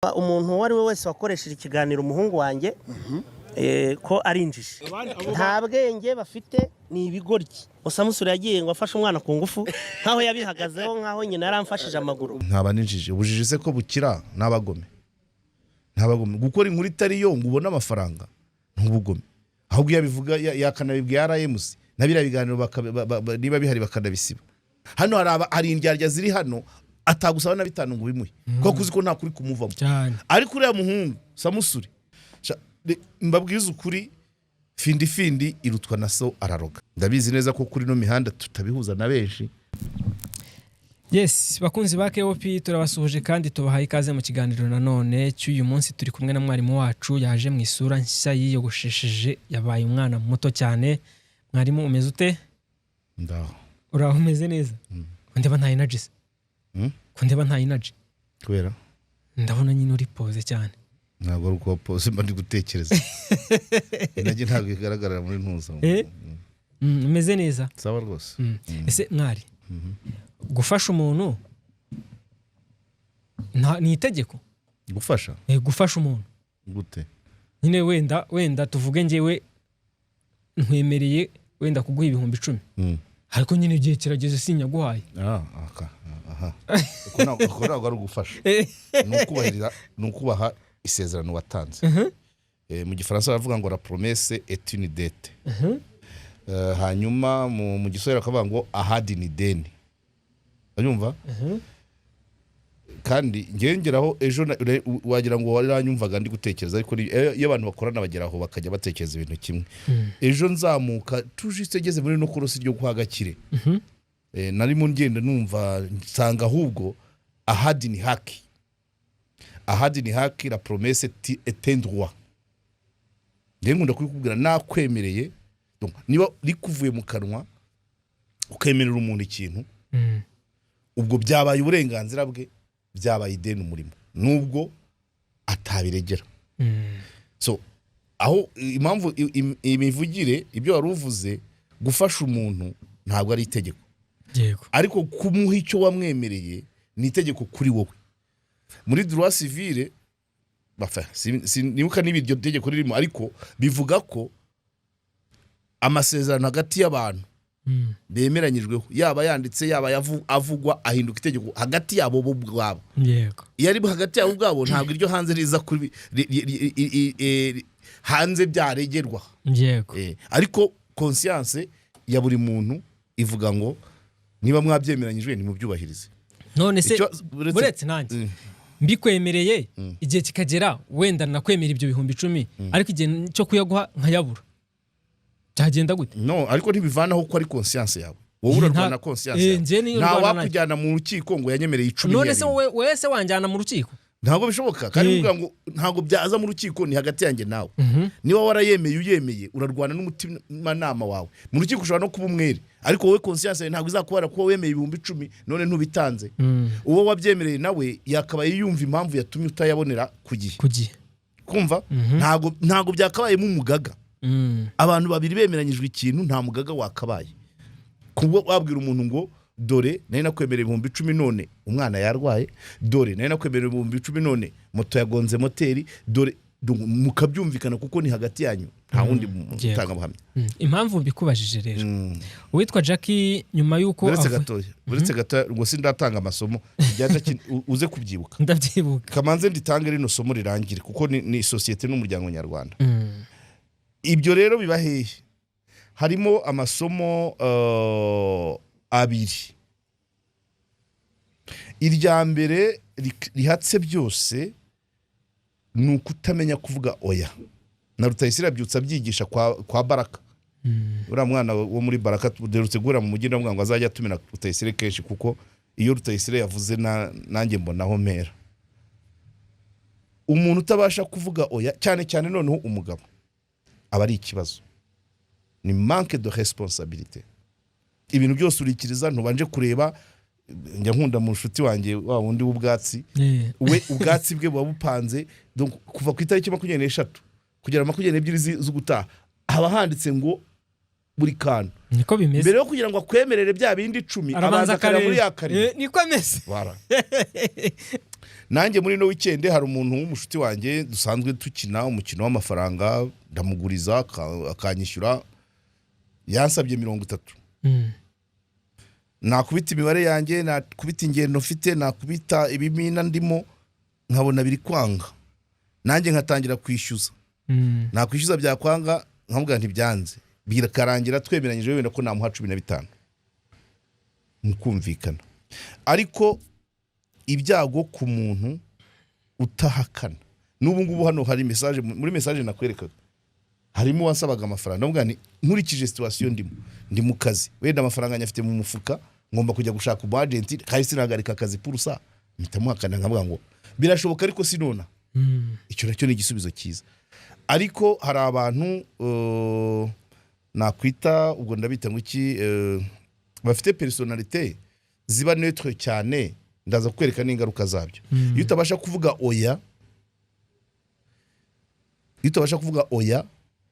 umuntu wari we wese wakoresheje ikiganiro umuhungu wanjye ko ari injiji nta bwenge bafite ni ibigoryi Samusure yagiye ngo afashe umwana ku ngufu nkaho yabihagazeho nkaho nyina yaramfashije amaguru ntaba ninjiji ubujiji se ko bukira nabagome gukora inkuru itari yo ngo ubone amafaranga ntubugome ahubwo yabivuga yakanabibwiye RMC nabira biganiro niba bihari bakanabisiba hano hari indyarya ziri hano atagusaba na bitanu ngo bimuhe ko kuzi ko nta kuri kumuvamo ariko uriya muhungu Samusure mbabwiza ukuri findi irutwa na so araroga ndabizi neza ko kuri no mihanda tutabihuza na benshi. Yes, bakunzi ba KOP turabasuhuje kandi tubahaye ikaze mu kiganiro nanone cy'uyu munsi turi kumwe na mwarimu wacu yaje mu isura nshya yiyogoshesheje yabaye umwana muto cyane. Mwarimu umeze ute? Ndaho. Uraho umeze neza? Ndeba nta energy. Ndeba nta energy. Kubera? Ndabona nyine uri pose cyane. Ntabwo uko pose mba ndi gutekereza. Inaje ntabwo igaragara muri ntuza. Umeze neza? Sawa rwose. Ese mwari? Gufasha umuntu ni itegeko gufasha gufasha umuntu gute nyine wenda tuvuge ngewe nkwemereye wenda kuguha 10,000 ariko nyine igihe kirageze sinyaguhaye aha uko ntabwo ari ugufasha nukubaha isezerano watanze mu gifaransa bavuga ngo la promesse est une dette hanyuma mu giswahili bakavuga ngo ahadi ni deni anyumva kandi ngengeraho ejo wagira ngo waranyumvaga ndi gutekereza ariko iyo abantu bakorana bageraho bakajya batekereza ibintu kimwe ejo nzamuka tujistegeze muri no korosi ryo guhagakire narimo ngenda numva nsanga ahubwo ahadi ni haki la promesse est un droit ngenda kubikubwira nakwemereye donc niba rikuvuye mu kanwa ukemerera umuntu ikintu ubwo byabaye uburenganzira bwe byabaye ideni umurimo nubwo atabiregera so aho impamvu imivugire ibyo waruvuze gufasha umuntu ntabwo ari itegeko yego ariko kumuha icyo wamwemereye ni itegeko kuri wowe muri droit civile nibuka n'ibiryo tegeko ririmo ariko bivuga ko amasezerano hagati y'abantu bemeranyijweho yaba yanditse yaba avugwa ahinduka itegeko hagati yabo bo bwabo yego yari hagati yabo bwabo ntabwo iryo hanze riza kuri hanze byaregerwa yego ariko conscience ya buri muntu ivuga ngo niba mwabyemeranyijwe ni mubyubahirize none se buretse nanjye mbikwemereye igihe kikagera wenda nakwemera ibyo 10,000 ariko igihe cyo kuyaguha nkayabura cyagenda gute no ariko ntibivanaho ko ari conscience yawe wowe urarwana conscience yawe wakujyana mu rukiko ngo yanyemereye 10 none se wese wanjyana mu rukiko ntabwo bishoboka kandi uvuga ngo ntabwo byaza mu rukiko ni hagati yanjye nawe niba warayemeye urarwana n'umutima nama wawe mu rukiko ushobora no kuba umwere ariko wowe conscience yawe ntabwo izakubara ko wemeye 10,000 none ntubitanze uwo wabyemereye nawe yakabaye yumva impamvu yatumye utayabonera ku gihe kumva ntabwo byakabayemo umugaga abantu babiri bemeranyijwe ikintu nta mugaga wakabaye kuba wabwira umuntu ngo dore nari nakwemereye 10,000 none umwana yarwaye dore nari nakwemereye 10,000 none moto yagonze moteri dore mukabyumvikana kuko ni hagati yanyu nta wundi mutanga buhamya impamvu bikubajije rero witwa Jackie nyuma yuko buretse gato ngo sindatanga amasomo byaje uze kubyibuka ndabyibuka kamanze nditange rino somo rirangire kuko ni societe n'umuryango nyarwanda ibyo rero biba hehe harimo amasomo abiri irya mbere rihatse byose ni ukutamenya kuvuga oya na Rutayisire abyutsa byigisha kwa Baraka uriya mwana wo muri Baraka tuderutse guhura mu mujyi ndavuga ngo azajya atumira Rutayisire kenshi kuko iyo Rutayisire yavuze nanjye mbonaho mpera umuntu utabasha kuvuga oya cyane noneho umugabo aba ari ikibazo ni manque de responsabilité ibintu byose urikiriza ntubanje kureba njya nkunda mu nshuti wanjye wa wundi w'ubwatsi we ubwatsi bwe buba bupanze donc kuva ku itariki 23 kugera 22 z'ugutaha haba handitse ngo buri kantu niko bimeze mbere yo kugira ngo akwemerere bya bindi 10 abanza kare muri yakari niko ameze nanjye muri no weekend hari umuntu w'umushuti wanjye dusanzwe tukina umukino w'amafaranga ndamuguriza akanyishyura yansabye 30. Nakubita imibare yanjye, nakubita ingendo mfite, nakubita ibimina ndimo, nkabona biri kwanga, nanjye nkatangira kwishyuza. Nakwishyuza byakwanga, nkavuga nti byanze, bikarangira twemeranyije wenda ko namuha 15 mukumvikana. Ariko ibyago ku muntu utahakana, n'ubu ngubu hano hari message, muri message nakwerekaga harimo wansabaga amafaranga, ndavuga nti nkurikije situation ndimo, ndi mu kazi, wenda amafaranga nyafite mu mufuka, ngomba kujya gushaka umu agent, kandi sinahagarika akazi purusa, mpitamuhakana nkavuga ngo birashoboka ariko sinona. Icyo nacyo ni igisubizo cyiza. Ariko hari abantu nakwita ubwo ndabita ngo iki, bafite personality ziba neutre cyane, ndaza kwereka n'ingaruka zabyo. Iyo utabasha kuvuga oya,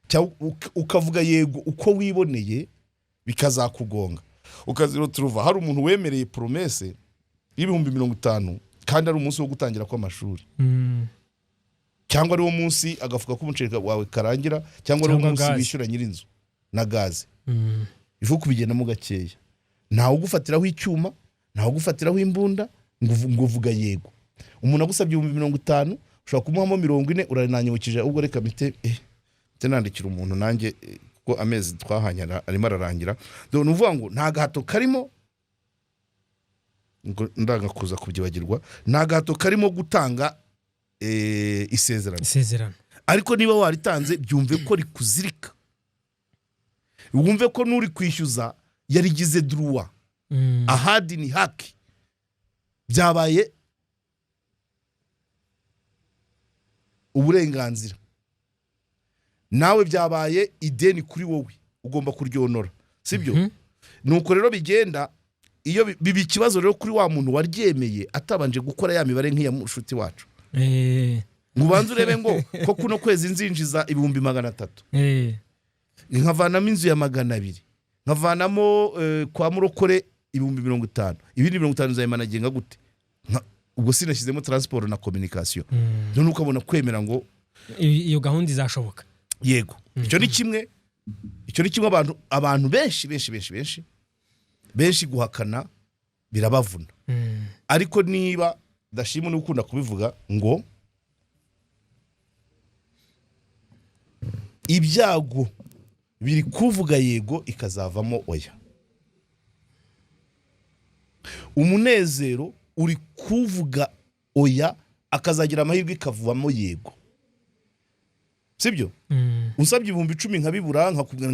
cyangwa ukavuga yego uko wiboneye, bikazakugonga. Ukaziro turuva hari umuntu wemereye promesse y'ibihumbi 50 kandi ari umunsi wo gutangira kw'amashuri, cyangwa ari wo munsi agafuka k'umuceri wawe karangira, cyangwa ari umunsi wishyura nyirinzu na gaze. Ifu kubigendamo gakeya, ntawe ugufatiraho icyuma, ntawe ugufatiraho imbunda ngo uvuga yego. Umuntu agusabye 50 ushobora kumuhamo 40, urananyibukije ubwo reka mite tenandikira umuntu nanjye ko amezi twahanyana arimo ararangira. Dore nuvuga ngo nta gahato karimo, ngo ndagakuza kubyibagirwa, nta gahato karimo gutanga isezerano. Ariko niba waritanze byumve ko rikuzirika, wumve ko nuri kwishyuza yarigize droit, ahadi ni haki, byabaye uburenganzira, nawe byabaye ideni kuri wowe, ugomba kuryonora, sibyo? Nuko rero bigenda, iyo bibi ikibazo rero kuri wa muntu waryemeye atabanje gukora ya mibare nk'iya mushuti wacu. Ngubanze urebe ngo ko kuno kwezi nzinjiza 300, nkavanamo inzu ya 200, nkavanamo kwa murokore 50, ibindi 50 nzayimanagenga gute? Ubwo sinashyizemo transport na communication. None ukabona kwemera ngo iyo gahunda izashoboka. Yego. Icyo ni kimwe abantu benshi guhakana birabavuna. Ariko niba ndashima n'ukunda kubivuga ngo ibyago biri kuvuga yego ikazavamo oya, umunezero uri kuvuga oya akazagira amahirwe ikavamo yego, sibyo? Unsabye 10,000 nkabibura,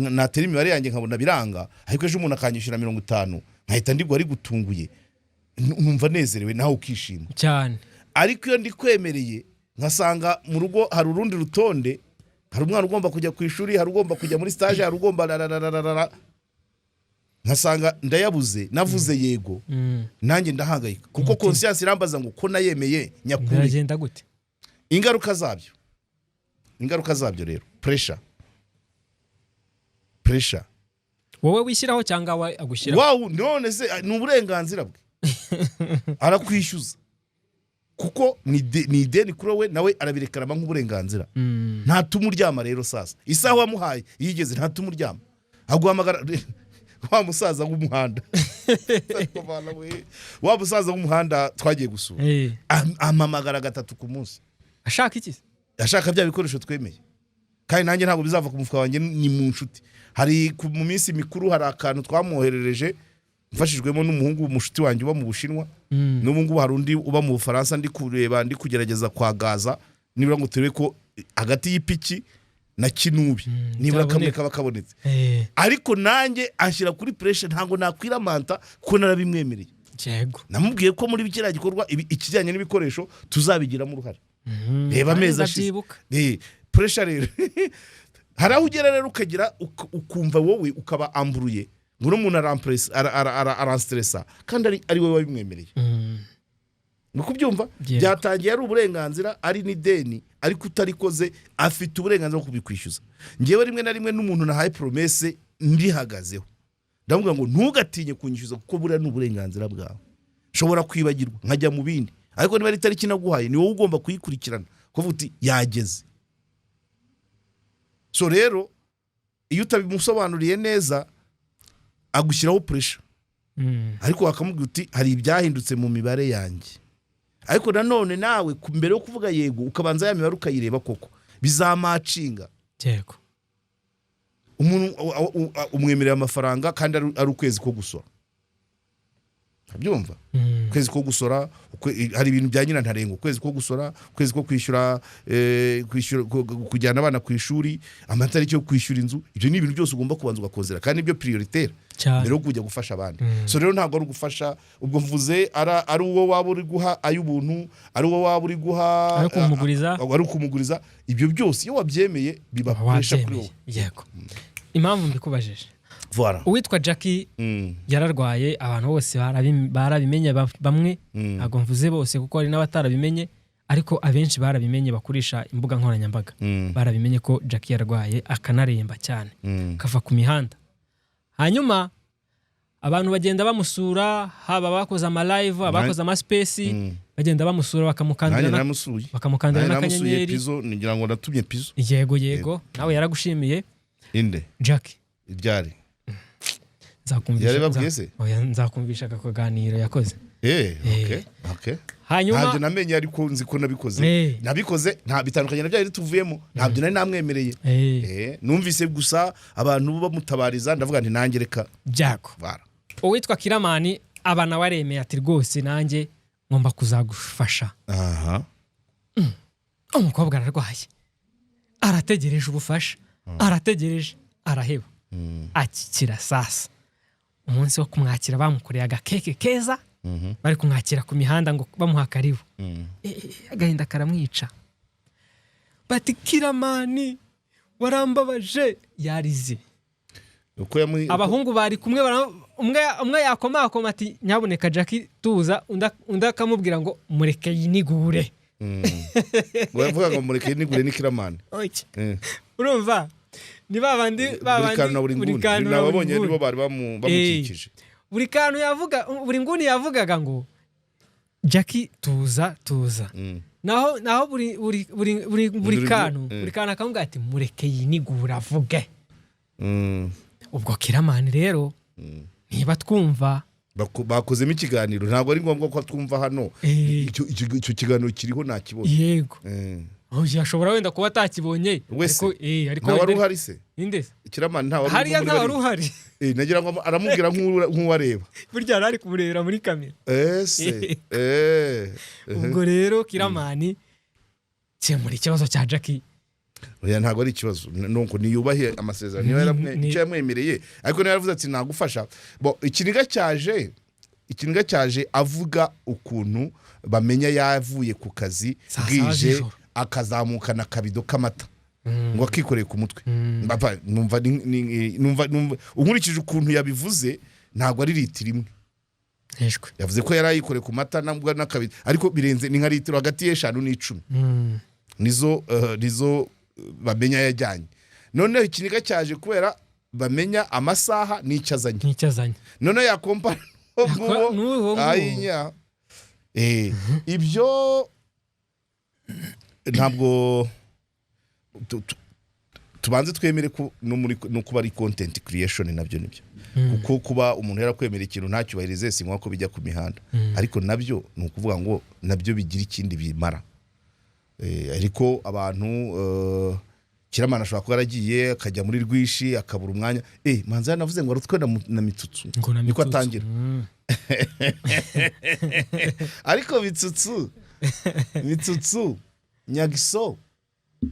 natera imibare yanjye nkabona biranga, ariko ejo umuntu akanyishyura 50, nkahita ndigwa ari gutunguye, numva nezerewe naho ukishima cyane. Ariko iyo ndi kwemereye nkasanga mu rugo hari urundi rutonde, hari umwana ugomba kujya ku ishuri, hari ugomba kujya muri stage, hari ugomba nkasanga ndayabuze, navuze yego, nanjye ndahangayika kuko conscience irambaza ngo ko nayemeye nyakuri. Biragenda gute? Ingaruka zabyo rero, pressure wowe wishyiraho cyangwa we agushyiraho? Wow, none se ni uburenganzira bwe. Arakwishyuza kuko ni ideni kuri we, nawe arabirekarama nk'uburenganzira. Nta tumuryama rero sasa, isaha wamuhaye yigeze nta tumuryama, aguhamagara wa musaza w'umuhanda wa musaza w'umuhanda twagiye gusura, amamagara 3 ku munsi. Ashaka iki? Ashaka bya bikoresho twemeye, kandi nanjye ntabwo bizava ku mufuka wanjye, ni mu nshuti. Hari mu minsi mikuru hari akantu twamwoherereje mfashijwemo n'umuhungu w'umushuti wanjye uba mu Bushinwa, n'ubu ngubu hari undi uba mu Bufaransa, ndi kureba, ndi kugerageza kwagaza nibura ngo turebe ko hagati y'ipiki na Kinubi nibura kamwe kaba kabonetse. Ariko nanjye anshyira kuri pressure, ntango nakwiramanta kuko narabimwemereye. Yego, namubwiye ko muri bikira gikorwa ikijyanye n'ibikoresho tuzabigiramo uruhare. Reba ameza ashize, pressure rero haraho ugera rero ukagira ukumva wowe ukaba ambruye ngo n'umuntu aranstressa kandi ari wowe wabimwemereye. Nuko byumva byatangiye ari uburenganzira, ari n'ideni, ariko utarikoze afite uburenganzira bwo kubikwishyuza. Ngewe rimwe na rimwe n'umuntu nahaye promesse ndihagazeho, ndavuga ngo ntugatinye kunyishyuza kuko buriya n'uburenganzira bwawe. Shobora kwibagirwa nkajya mu bindi, ariko niba ari itariki naguhaye ni wowe ugomba kuyikurikirana kuvuga uti yageze. So rero iyo utabimusobanuriye neza agushyiraho pressure, ariko wakamubwira uti hari ibyahindutse mu mibare yanjye, ariko nanone nawe mbere yo kuvuga yego ukabanza ya mibare ukayireba koko bizamacinga. Yego umuntu umwemerera amafaranga kandi ari ukwezi ko gusora, byumva ukwezi ko gusora hari ibintu bya nyina ntarengo, ukwezi ko gusora, ukwezi ko kwishyura kujyana abana ku ishuri, amatariki yo kwishyura inzu, ibyo ni ibintu byose ugomba kubanza ugakozera kandi ibyo prioritaire mbere yo kujya gufasha abandi. So rero ntabwo ari ugufasha ubwo mvuze ari uwo waba uri guha ay'ubuntu, ari uwo waba uri guha ari kumuguriza, ibyo byose iyo wabyemeye biba pressure kuri wowe. Yego impamvu mbikubajije, voilà, uwitwa Jackie yararwaye, abantu bose barabimenye, bamwe ntabwo mvuze bose kuko hari n'abatarabimenye, ariko abenshi barabimenye bakoresha imbuga nkoranyambaga, barabimenye ko Jackie yararwaye akanaremba cyane kava ku mihanda. Hanyuma abantu bagenda bamusura, haba bakoze ama live, abakoze ama space, bagenda bamusura bakamukandira n'akanyenyeri. Pizo ngira ngo natumye Pizo. Yego nawe yaragushimiye inde Jackie iryari nzakumvisha akaganiro yakoze. Okay. Hanyuma ntabyo namenye ariko nzi ko nabikoze. Nabikoze nta bitandukanye nabyo yari tuvuyemo, ntabyo nari namwemereye. Numvise gusa abantu bamutabariza ndavuga nti nanjye reka Jaco. Uwitwa Kiramani abana waremeye ati rwose nanjye ngomba kuzagufasha. Umukobwa ararwaye, arategereje ubufasha, arategereje, araheba. Akikira sasa umunsi wo kumwakira bamukoreye agakeke keza, bari kumwakira ku mihanda ngo bamuha karibu. Agahinda karamwica, bati Kiramani warambabaje, yarize. Abahungu bari kumwe, umwe yakoma ati nyaboneka Jackie tuza, undi akamubwira ngo mureke yinigure. Bavuga ngo mureke yinigure ni Kiramani. Urumva ni babandi buri kantu nababonye nibo bari bamukikije. Buri kantu yavuga, buri nguni yavugaga ngo Jackie tuza. Naho buri kantu akamubwira ati mureke yinigura avuge. Ubwo Kiramani rero niba twumva bakozemo ikiganiro, ntabwo ari ngombwa ko twumva hano icyo kiganiro kiriho nakibona. Yego yashobora wenda kuba atakibonye, ariko wari uhari se inde Kiramani nta wari uhari. Nagira ngo aramubwira nk'uwareba, burya ari kumurebera muri kamera. Ubwo rero Kiramani muri ikibazo cya Jackie. Oya ntabwo ari ikibazo, nuko niyubahe amasezerano niyo yamwemereye, ariko niyo yaravuze ati nagufasha. Ikiniga cyaje avuga ukuntu bamenya yavuye ku kazi bwije akazamukana kabido kamata ngo akikoreye ku mutwe. Numva unkurikije ukuntu yabivuze ntabwo ari litiro imwe. Yavuze ko yarayikoreye ku mata nambwa n'akabido, ariko birenze ni nka litiro hagati y'5 n'10. Nizo bamenya yajyanye. Noneho ikiniga cyaje kubera bamenya amasaha n'icyazanye. Noneho yakompa ayinya. Ibyo ntabwo tubanze twemere ko no kuba ari content creation nabyo nibyo. Kuko kuba umuntu yarakwemerera ikintu ntacyubahirize si nk'uko bijya ku mihanda, ariko nabyo ni ukuvuga ngo nabyo bigira ikindi bimara. Ariko abantu Kiramani ashobora kuba yaragiye akajya muri Rwishi akabura umwanya. Manza yanavuze ngo arutwe na Mitsutsu niko atangira. Ariko Mitsutsu Nyagiso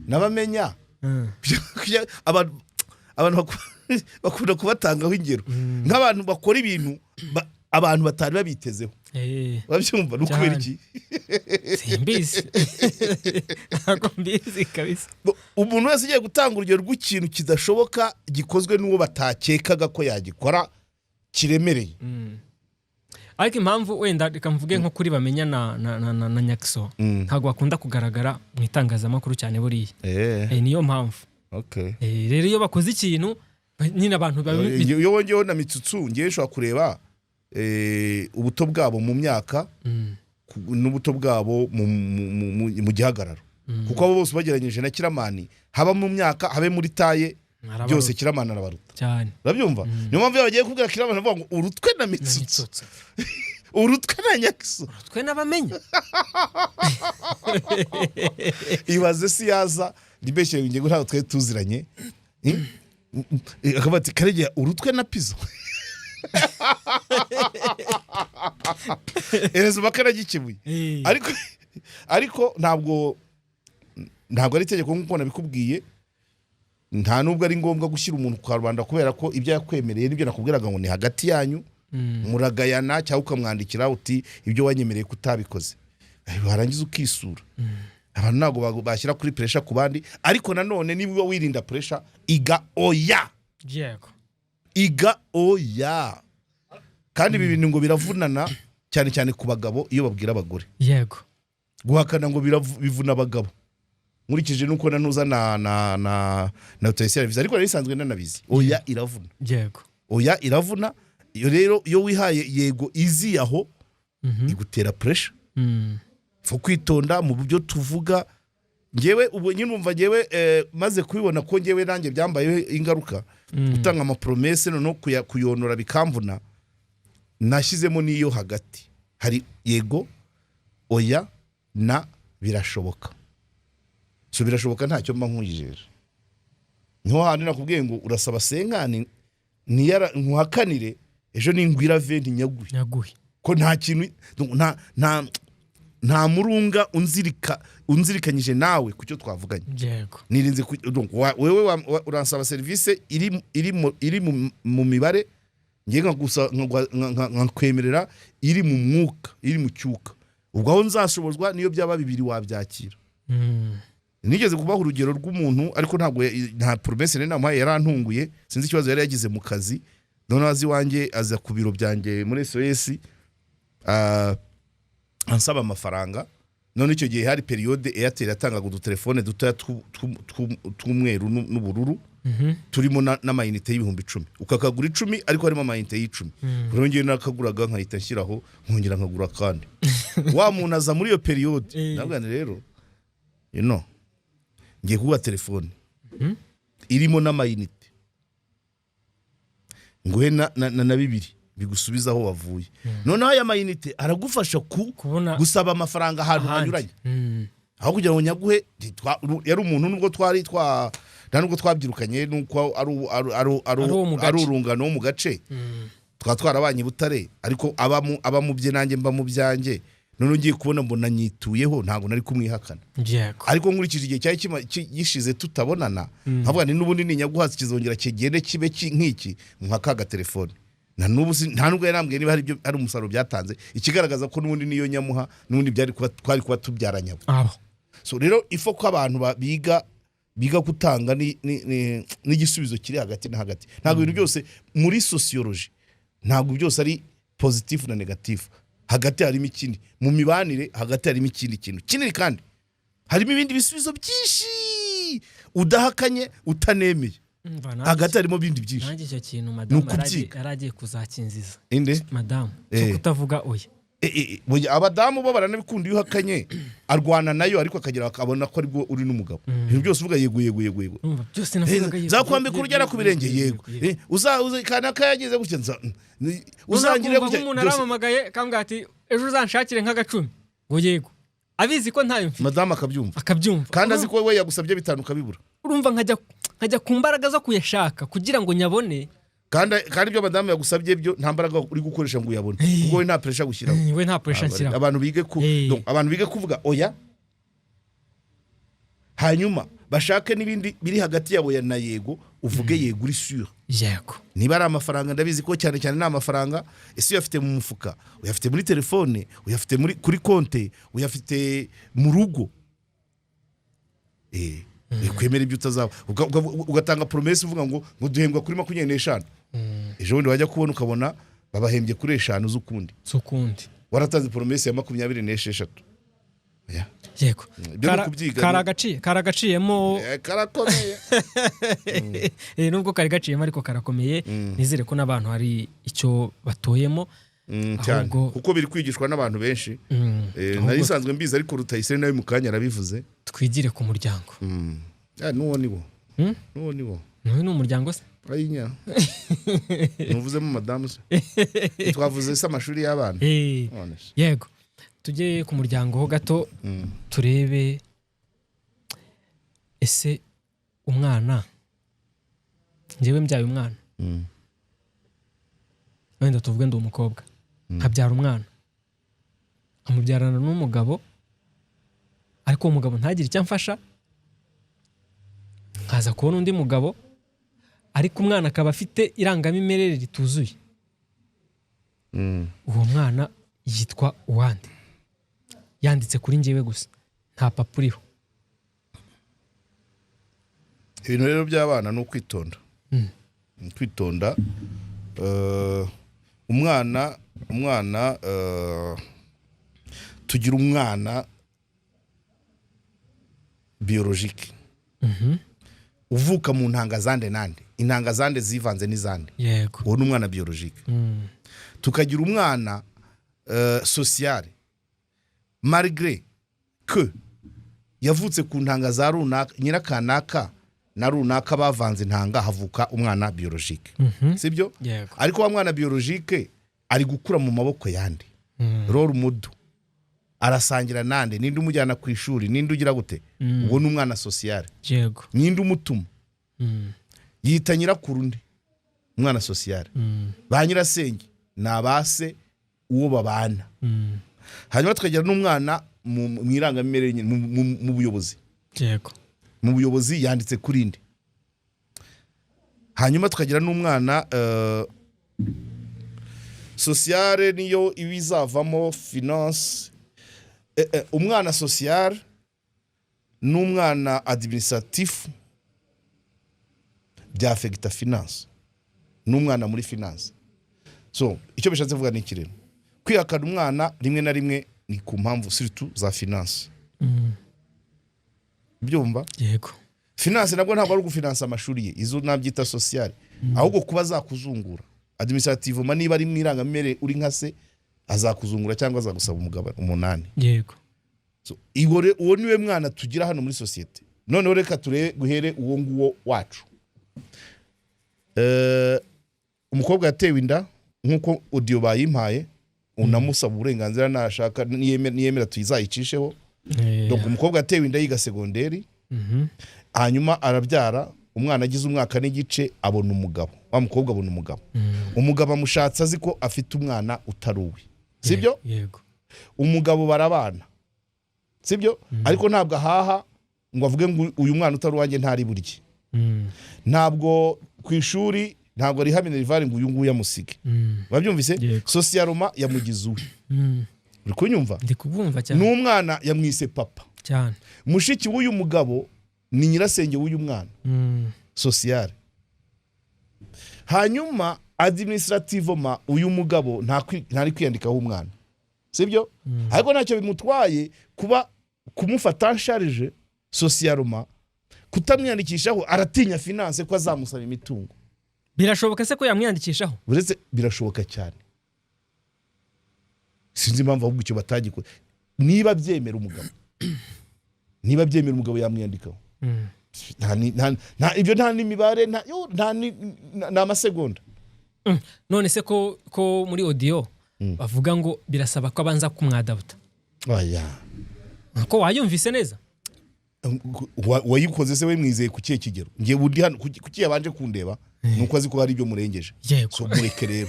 nabamenya abantu bakunda kubatangaho ingero nk'abantu bakora ibintu abantu batari babitezeho. Babyumva n'ukubera iki? Simbizi. Ntabwo mbizi kabisa. Umuntu wese ugiye gutanga urugero rw'ikintu kidashoboka gikozwe n'uwo batakekaga ko yagikora kiremereye. Ariko impamvu wenda reka mvuge nko kuri bamenya na Nyagiso ntabwo bakunda kugaragara mu itangazamakuru cyane buriya. Niyo mpamvu. Rero iyo bakoze ikintu nyine abantu iyo wongeyeho na Mitsutsu ngiye nshobora kureba ubuto bwabo mu myaka n'ubuto bwabo mu gihagararo kuko abo bose bageranyije na Kiramani haba mu myaka habe muri taye byose Kiramani arabaruta cyane urabyumva niyo mpamvu bagiye kubwira Kiramani avuga ngo urutwe na Mitsutsu urutwe na Nyakiso urutwe n'abamenye ibaze si yaza libeshe ngiye ntaho twe tuziranye akabati Karegeya urutwe na Pizzo erezo bakara gikibuye ariko ntabwo ari itegeko nk'uko nabikubwiye nta nubwo ari ngombwa gushyira umuntu ku Rwanda kubera ko ibyo yakwemereye nibyo nakubwiraga ngo ni hagati yanyu muragayana cyangwa ukamwandikira uti ibyo wanyemereye kutabikoze barangiza ukisura abantu ntabwo bashyira kuri pressure ku bandi ariko nanone niba wirinda pressure iga oya kandi ibi bintu ngo biravunana cyane cyane ku bagabo iyo babwira abagore yego guhakana ngo bivuna abagabo nkurikije nuko nanuza na service ariko narisanzwe nanabizi oya iravuna yego oya iravuna iyo rero iyo wihaye yego izi aho igutera pressure fo kwitonda mu byo tuvuga ngewe ubu nyine umva ngewe maze kubibona ko ngewe nanjye byambaye ingaruka gutanga ama promesse no kuyonora bikamvuna nashyizemo niyo hagati hari yego oya na birashoboka so birashoboka ntacyo mba nkuyijeje niho handi nakubwiye ngo urasaba senkani niyara nkuhakanire ejo ningwira venti nyaguhe ko nta kintu nta murunga unzirikanyije nawe kucyo twavuganye yego nirinze wewe uransaba service iri mu mibare ngiye nkakwemerera iri mu mwuka iri mu cyuka ubwo aho nzashobozwa niyo byaba bibiri wabyakira nigeze kubaha urugero rw'umuntu ariko nta promesse n'inama yarantunguye sinzi ikibazo yari yagize mu kazi none azi wanjye aza ku biro byanjye muri SOS ansaba amafaranga none icyo gihe hari periode Airtel yatangaga udutelefone dutoya tw'umweru n'ubururu turimo n'amayinite y'ibihumbi 10 ukakagura 10 ariko harimo amayinite y'10 rero ngiye nakaguraga nkahita nshyiraho nkongera nkagura kandi wa muntu aza muri iyo periode nabwo rero ngiye kuba telefone irimo n'amayinite nguhe na bibiri bigusubiza aho wavuye noneho aya mayinite aragufasha gusaba amafaranga ahantu hanyuranye aho kugira ngo nyaguhe yari umuntu nubwo nubwo twabyirukanye nuko ari urungano wo mu gace twarabanye Butare ariko aba mu bye nanjye mba mu byanjye none ngiye kubona mbona nyituyeho ntago nari kumwihakana ariko nkurikije igihe cyari gishize tutabonana nkavuga ni nubundi ni nyaguhatse kizongera kigende kibe nk'iki nkakaga telefone nta nubwo yarambwiye niba hari umusaruro byatanze ikigaragaza ko nubundi niyo nyamuha nubundi twari kuba tubyaranya so rero ifo ko abantu biga gutanga n'igisubizo kiri hagati na hagati ntabwo ibintu byose muri sociology ntabwo byose ari positive na negative hagati harimo ikindi mu mibanire hagati harimo ikindi kintu kinini kandi harimo ibindi bisubizo byinshi udahakanye utanemeye hagati harimo bindi byinshi nanjye icyo kintu madamu yaragiye kuzakinziza inde madamu cyo kutavuga oya abadamu bo baranabikunda iyo uhakanye arwana nayo ariko akagira akabona ko aribwo uri n'umugabo ibyo byose uvuga yego byose navugaga zakwambika urugera ku birenge yego uzakana kayageze gutya uzangire gutya umuntu aramamagaye kambwa ati ejo uzanshakire nk'agacumi ngo yego abizi ko ntayo mfite madamu akabyumva kandi azi ko we yagusabye bitanu kabibura urumva nkajya ku mbaraga zo kuyashaka kugira ngo nyabone kandi ibyo madamu yagusabye byo nta mbaraga uri gukoresha ngo uyabone ubwo we nta pressure gushyiraho we nta pressure nshyiraho abantu bige kuvuga oya hanyuma bashake n'ibindi biri hagati yabo na yego uvuge yego uri sure yego niba ari amafaranga ndabizi ko cyane cyane n'amafaranga ese uyafite mu mufuka uyafite muri telefone uyafite kuri konte uyafite mu rugo kwemera ibyo utazaba ugatanga promesse uvuga ngo duhembwa kuri 25 ejo bundi wajya kubona ukabona babahembye kuri 5 z'ukundi waratanze promesse ya 26 yego karagaciyemo karakomeye nubwo kari gaciyemo ariko karakomeye nizere ko n'abantu hari icyo batoyemo cyane ahubwo kuko biri kwigishwa n'abantu benshi nari isanzwe mbizi ariko Rutayisire nawe mu kanya arabivuze twigire ku muryango n'uwo niwo ni umuryango se ayinya nuvuzemo madamu se twavuze se amashuri y'abana yego tujye ku muryango ho gato turebe ese umwana njyewe mbyaye umwana wenda tuvuge ndi umukobwa nkabyara umwana nkamubyarana n'umugabo ariko uwo mugabo ntagire icyo amfasha nkaza kubona undi mugabo ariko umwana akaba afite irangamimerere rituzuye uwo mwana yitwa uwande yanditse kuri njyewe gusa nta papa uriho ibintu rero by'abana ni ukwitonda kwitonda umwana tugira umwana biologike uvuka mu ntangazande nande intangazande zivanze n'izande yego uwo ni umwana biologike tukagira umwana sociale malgré que yavutse ku ntanga za runaka nyirakanaka na runaka bavanze intanga havuka umwana biologike sibyo ariko wa mwana biologike ari gukura mu maboko yandi role model arasangira nande ninde umujyana ku ishuri ninde ugira gute uwo ni umwana sociale yego ninde umutuma yita nyirakuru nde umwana sociale ba nyirasenge nabase uwo babana hanyuma tukagira n'umwana mu irangamimerere mu buyobozi yego mu buyobozi yanditse kuri nde hanyuma tukagira n'umwana sociale niyo ibizavamo finance umwana sociale n'umwana administratif bya affecta finance n'umwana muri finance so icyo bishatse kuvuga ni ikirero kwihakana umwana rimwe na rimwe ni ku mpamvu surtout za finance byumva yego finance nabwo ntabwo ari gufinansa amashuri ye izo nabyita sociale ahubwo kuba zakuzungura administrative niba ari mwirangamimerere uri nka se azakuzungura cyangwa azagusaba umugabo 8 yego so uwo niwe mwana tugira hano muri societe noneho reka guhere uwo nguwo wacu umukobwa yatewe inda nkuko audio bayimpaye unamusaba uburenganzira nashaka niyemera tuyizayicisheho donc umukobwa yatewe inda yiga segonderi hanyuma arabyara umwana agize umwaka n'igice abona umugabo wa mukobwa abona umugabo umugabo amushatse azi ko afite umwana utaruwe sibyo yego umugabo barabana sibyo ariko ntabwo ahaha ngo avuge ngo uyu mwana utaruwanjye ntari burye ntabwo ku ishuri ntabwo ari hamwe rivari ngo uyu nguyu yamusige babyumvise socialoma yamugize uwe uri kunyumva ndi kubumva cyane n'umwana yamwise papa cyane mushiki w'uyu mugabo ni nyirasenge w'uyu mwana sociale hanyuma administrativement uyu mugabo ntari kwiyandikaho umwana sibyo ariko ntacyo bimutwaye kuba kumufata charge socialement kutamwiyandikishaho aratinya finance ko azamusaba imitungo birashoboka se ko yamwiyandikishaho uretse birashoboka cyane sinzi impamvu ahubwo icyo batagikora niba byemera umugabo yamwiyandikaho ibyo nta n'imibare nta amasegonda none se ko muri audio bavuga ngo birasaba ko abanza kumwadabuta oya ko wayumvise neza wayikoze se we mwizeye ku kihe kigero ngiye budi hano kuki yabanje kundeba nuko azi ko hari ibyo murengeje so mureke rero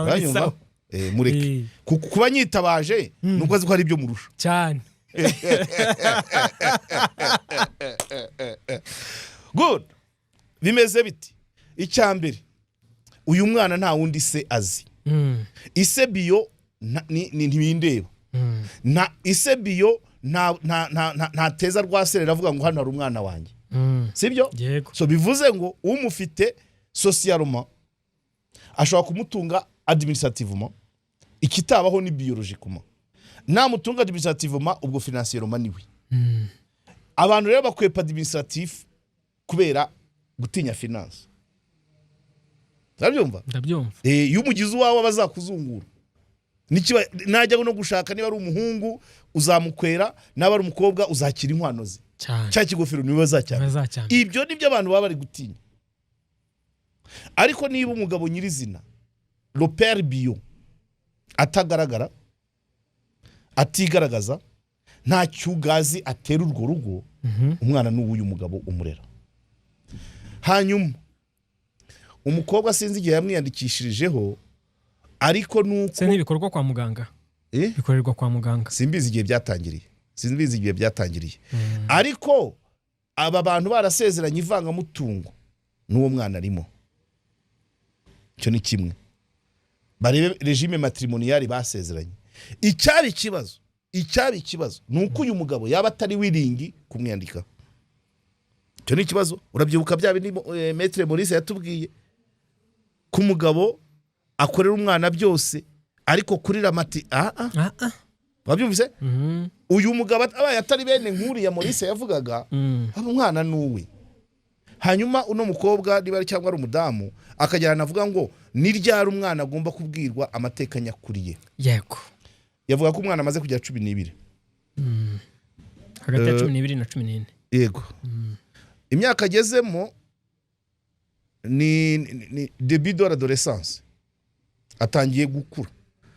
uranyumva mureke kuba nyitabaje nuko azi ko hari ibyo murusha cyane good bimeze biti icyambere uyu mwana nta wundi se azi ise bio ntibindeba na ise bio nta teza rwaserera avuga ngo hano hari umwana wanjye sibyo so bivuze ngo umufite socialement ashobora kumutunga administrativement ikitabaho ni biologiquement namutunga administrativement ubwo financièrement niwe abantu rero bakwepa administratif kubera gutinya finance urabyumva ndabyumva iyo umugize uwawe bazakuzungura nikiba najya no gushaka niba ari umuhungu uzamukwera naba ari umukobwa uzakira inkwano ze cya kigofero niwe bazacyana ibyo nibyo abantu baba bari gutinya ariko niba umugabo nyirizina le père bio atagaragara atigaragaza nta cyugazi atera urwo rugo umwana n'uwuyu mugabo umurera hanyuma umukobwa sinzi igihe yamwiyandikishirijeho ariko nuko se n'ibikorwa kwa muganga bikorerwa kwa muganga simbizi igihe byatangiriye ariko aba bantu barasezeranye ivangamutungo n'uwo mwana arimo cyo ni kimwe barebe regime matrimoniale basezeranye icyari ikibazo nuko uyu mugabo yaba atari wiringi kumwandika cyo ni ikibazo urabyibuka bya bindi Maître Maurice yatubwiye ku mugabo akorera umwana byose ariko kurira mati wabyumvise uyu mugabo abaye atari bene nkuriya Maurice yavugaga aba umwana nuwe hanyuma uno mukobwa niba cyangwa ari umudamu akajyana avuga ngo ni ryari umwana agomba kubwirwa amateka nyakuriye yego yavuga ko umwana amaze kujya 12 hagati ya 12 na 14 yego imyaka agezemo ni début de l'adolescence atangiye gukura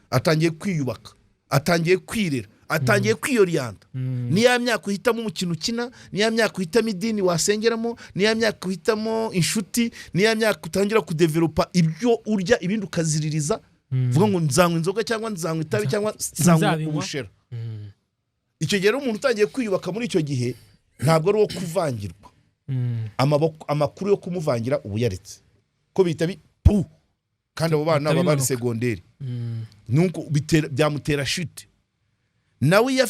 atangiye kwiyubaka atangiye kwirera atangiye kwiyorienta ni ya myaka uhitamo umukino ukina ni ya myaka uhitamo idini wasengeramo ni ya myaka uhitamo inshuti ni ya myaka utangira kudevelopa ibyo urya ibindi ukaziririza vuga ngo nzanywa inzoga cyangwa nzanywa itabi cyangwa nzanywa ubushera icyo gihe umuntu utangiye kwiyubaka muri icyo gihe ntabwo ari uwo kuvangirwa amakuru yo kumuvangira ubu yaretse ko bita kandi abo bana baba bari segonderi nuko byamutera shite nawe iyo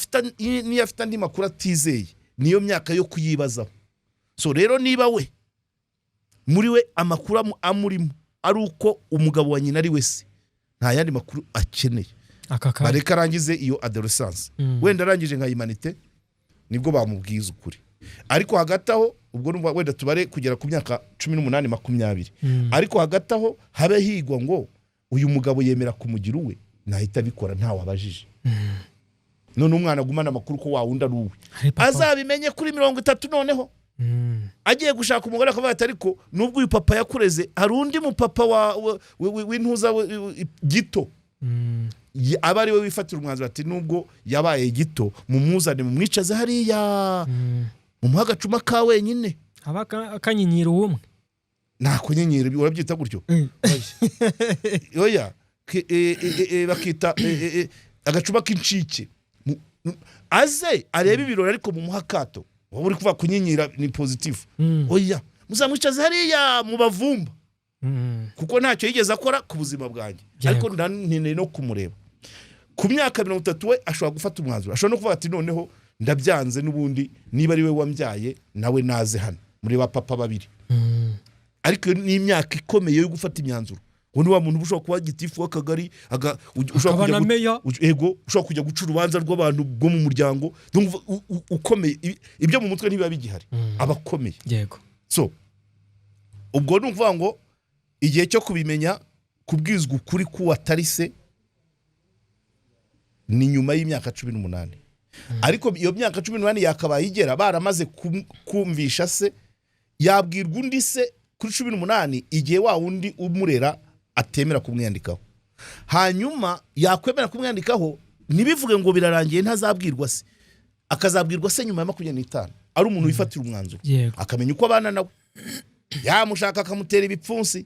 afite andi makuru atizeye niyo myaka yo kuyibazaho so rero niba we muri we amakuru amurimo ari uko umugabo wa nyina ari we se nta yandi makuru akeneye bareka arangize iyo adolescence wenda arangije nka humanité nibwo bamubwiza ukuri ariko hagati aho ubwo wenda tubare kugera ku myaka 18 20 ariko hagati aho habe higwa ngo uyu mugabo yemera kumugira uwe nahita bikora nta wabajije none umwana agumana amakuru ko wawunda ruwe azabimenye kuri 30 noneho agiye gushaka umugore akavuga ati ariko nubwo uyu papa yakureze hari undi mu papa w'intuza gito aba ari we wifatira umwanzuro ati nubwo yabaye gito mumuzane mumwicaze hariya umuha agacuma ka wenyine aba akanyinyira ubumwe nako nyenyera urabyita gutyo oya bakita agacuma k'incike aze areba ibirori ariko mu muhakato wowe uri kuva kunyinyira ni positive oya muzamwicaze hariya mu bavumba kuko ntacyo yigeze akora ku buzima bwanjye ariko ntanene no kumureba ku myaka 30 we ashobora gufata umwanzuro ashobora no kuvuga ati noneho ndabyanze n'ubundi niba ari we wambyaye nawe naze hano muri ba papa babiri ariko ni imyaka ikomeye yo gufata imyanzuro ngo ni wa muntu ushobora kuba gitifu w'akagari ushobora kujya guca urubanza rw'abantu bwo mu muryango ukomeye ibyo mu mutwe ntibiba bigihari abakomeye yego so ubwo ni ukuvuga ngo igihe cyo kubimenya kubwizwa ukuri ko atari se ni nyuma y'imyaka 18 ariko iyo myaka 18 yakabaye igera baramaze kumvisha se yabwirwa undi se kuri 18 igihe wa wundi umurera atemera kumwandikaho hanyuma yakwemera kumwandikaho nibivuge ngo birarangiye ntazabwirwa se akazabwirwa se nyuma ya 25 ari umuntu wifatira umwanzuro akamenya uko abana nawe yamushaka akamutera ibipfunsi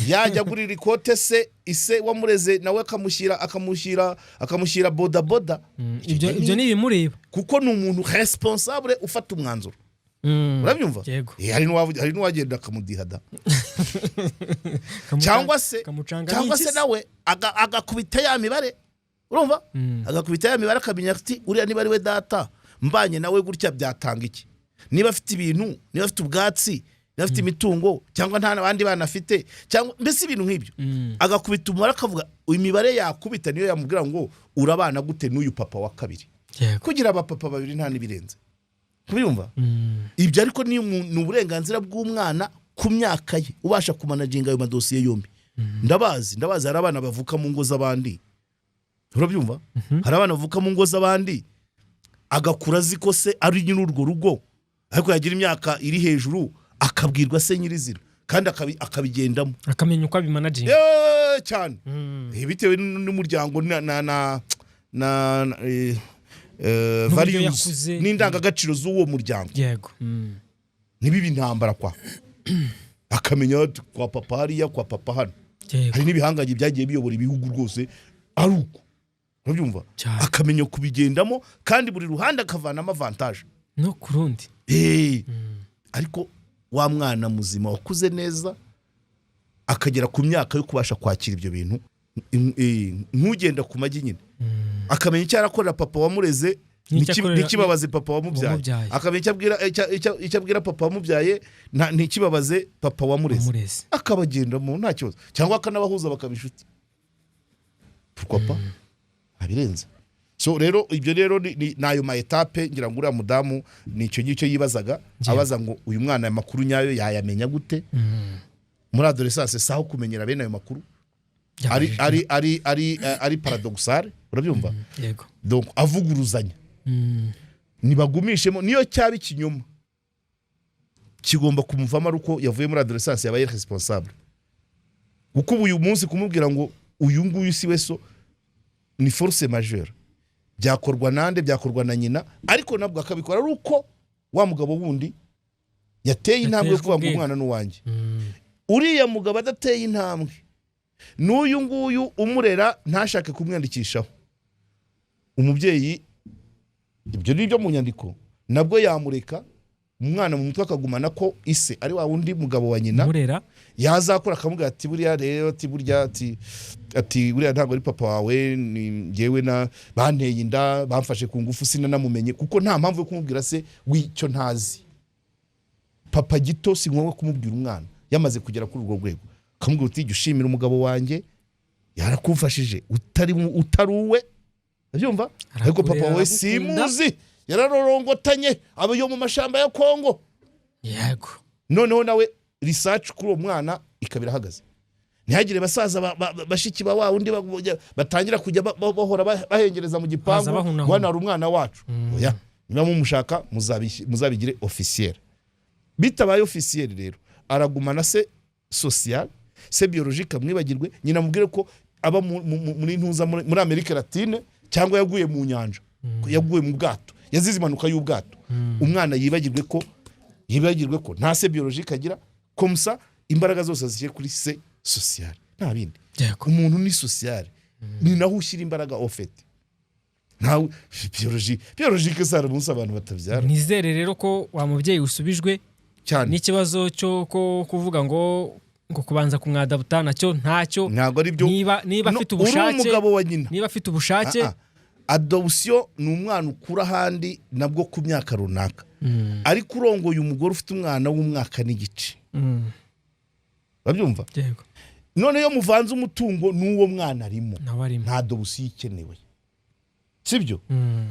yajya gurira ikote se ise wamureze nawe akamushyira boda boda ibyo ni bimureba kuko ni umuntu responsable ufata umwanzuro urabyumva hari n'uwagenda akamudihada cyangwa se nawe agakubita ya mibare urumva agakubita ya mibare akamenya ati uriya niba ari we data mbanye nawe gutya byatanga iki niba afite ibintu niba afite ubwatsi afite imitungo cyangwa nta nabandi bana afite cyangwa mbese ibintu nk'ibyo agakubita umubare akavuga imibare yakubita niyo yamubwira ngo urabana gute n'uyu papa wa kabiri kugira abapapa babiri nta nibirenze kubiyumva ibyo ariko ni uburenganzira bw'umwana ku myaka ye ubasha kumanaginga ayo madosiye yombi. Ndabazi hari abana bavuka mu ngo z'abandi, urabyumva, hari abana bavuka mu ngo z'abandi agakura ziko se ari nyine urwo rugo, ariko yagira imyaka iri hejuru akabwirwa se nyirizina kandi akabigendamo, akamenya uko abimanaging cyane bitewe n'umuryango na values n'indangagaciro z'uwo muryango. Yego. Nibibi intambara kwa akamenya kwa papa hariya kwa papa hano. Hari n'ibihanganye byagiye biyobora ibihugu rwose ari uko, urabyumva, akamenya kubigendamo kandi buri ruhande akavanamo avantage no kurundi. Ariko wa mwana muzima wakuze neza akagera ku myaka yo kubasha kwakira ibyo bintu, nkugenda ku magi nyine, akamenya icyo arakorera papa wamureze ntikibabaze papa wamubyaye, akamenya icyo abwira papa wamubyaye ntikibabaze papa wamureze, akabagendamo nta kibazo, cyangwa akanabahuza bakabishuti papa abirenze. So rero ibyo rero nayo ma etape ngira ngo uriya mudamu nicyo ngicyo yibazaga, abaza ngo uyu mwana aya makuru nyayo yayamenya gute muri adolescence, saho kumenyera bene ayo makuru ari paradoxal, urabyumva. Yego. Donc avuguruzanya nibagumishemo, niyo cyaba ikinyoma kigomba kumuvamo aruko yavuye muri adolescence yabaye responsable, kuko uyu munsi kumubwira ngo uyu nguyu si weso ni force majeure, byakorwa nande, byakorwa na nyina, ariko nabwo akabikora ari uko wa mugabo wundi yateye intambwe yo kuvuga ngo umwana n'uwanjye. Uriya mugabo adateye intambwe, n'uyu nguyu umurera ntashake kumwandikishaho, umubyeyi ibyo ni byo mu nyandiko nabwo yamureka umwana mu mutwe akagumana ko ise ari wa wundi mugabo wa nyina murera, yazakora akamubwira ati buriya rero ati buriya ntabwo ari papa wawe, ni ngewe na banteye inda bamfashe ku ngufu sinanamumenye, kuko nta mpamvu yo kumubwira se w'icyo ntazi. Papa gito si ngombwa kumubwira umwana yamaze kugera kuri urwo rwego, akamubwira uti jya ushimira umugabo wanjye yarakufashije utaruwe, abyumva, ariko papa wawe simuzi yararorongotanye abayo mu mashamba ya Kongo. Yego. Noneho nawe research kuri uwo mwana ikabira hagaze, ntihagire basaza bashiki ba wundi batangira kujya bahora bahengereza mu gipangu wana ari umwana wacu. Oya, niba mumushaka muzabigire officiel. Bitabaye officiel rero aragumana se social, se biologique mwibagirwe, nyina mubwire ko aba muri ntuza muri Amerika Latine cyangwa yaguye mu nyanja, yaguye mu bwato, yazize impanuka y'ubwato. Umwana yibagirwe ko nta se biologique agira, komsa imbaraga zose zishyire kuri se social, nta bindi. Umuntu ni social, ni naho ushyira imbaraga ofete, ntawe biologique sara munsi abantu batabyara. Nizere rero ko wa mubyeyi usubijwe cyane n'ikibazo cyo ko kuvuga ngo kubanza kumwadabuta nacyo ntacyo, ntago ari byo. Niba afite ubushake, umugabo wa nyina, niba afite ubushake, adoption ni umwana ukura handi nabwo ku myaka runaka, ariko urongoye umugore ufite umwana w'umwaka n'igice, babyumva. Yego. None yo muvanze umutungo n'uwo mwana arimo, nta dobusi ikenewe, sibyo?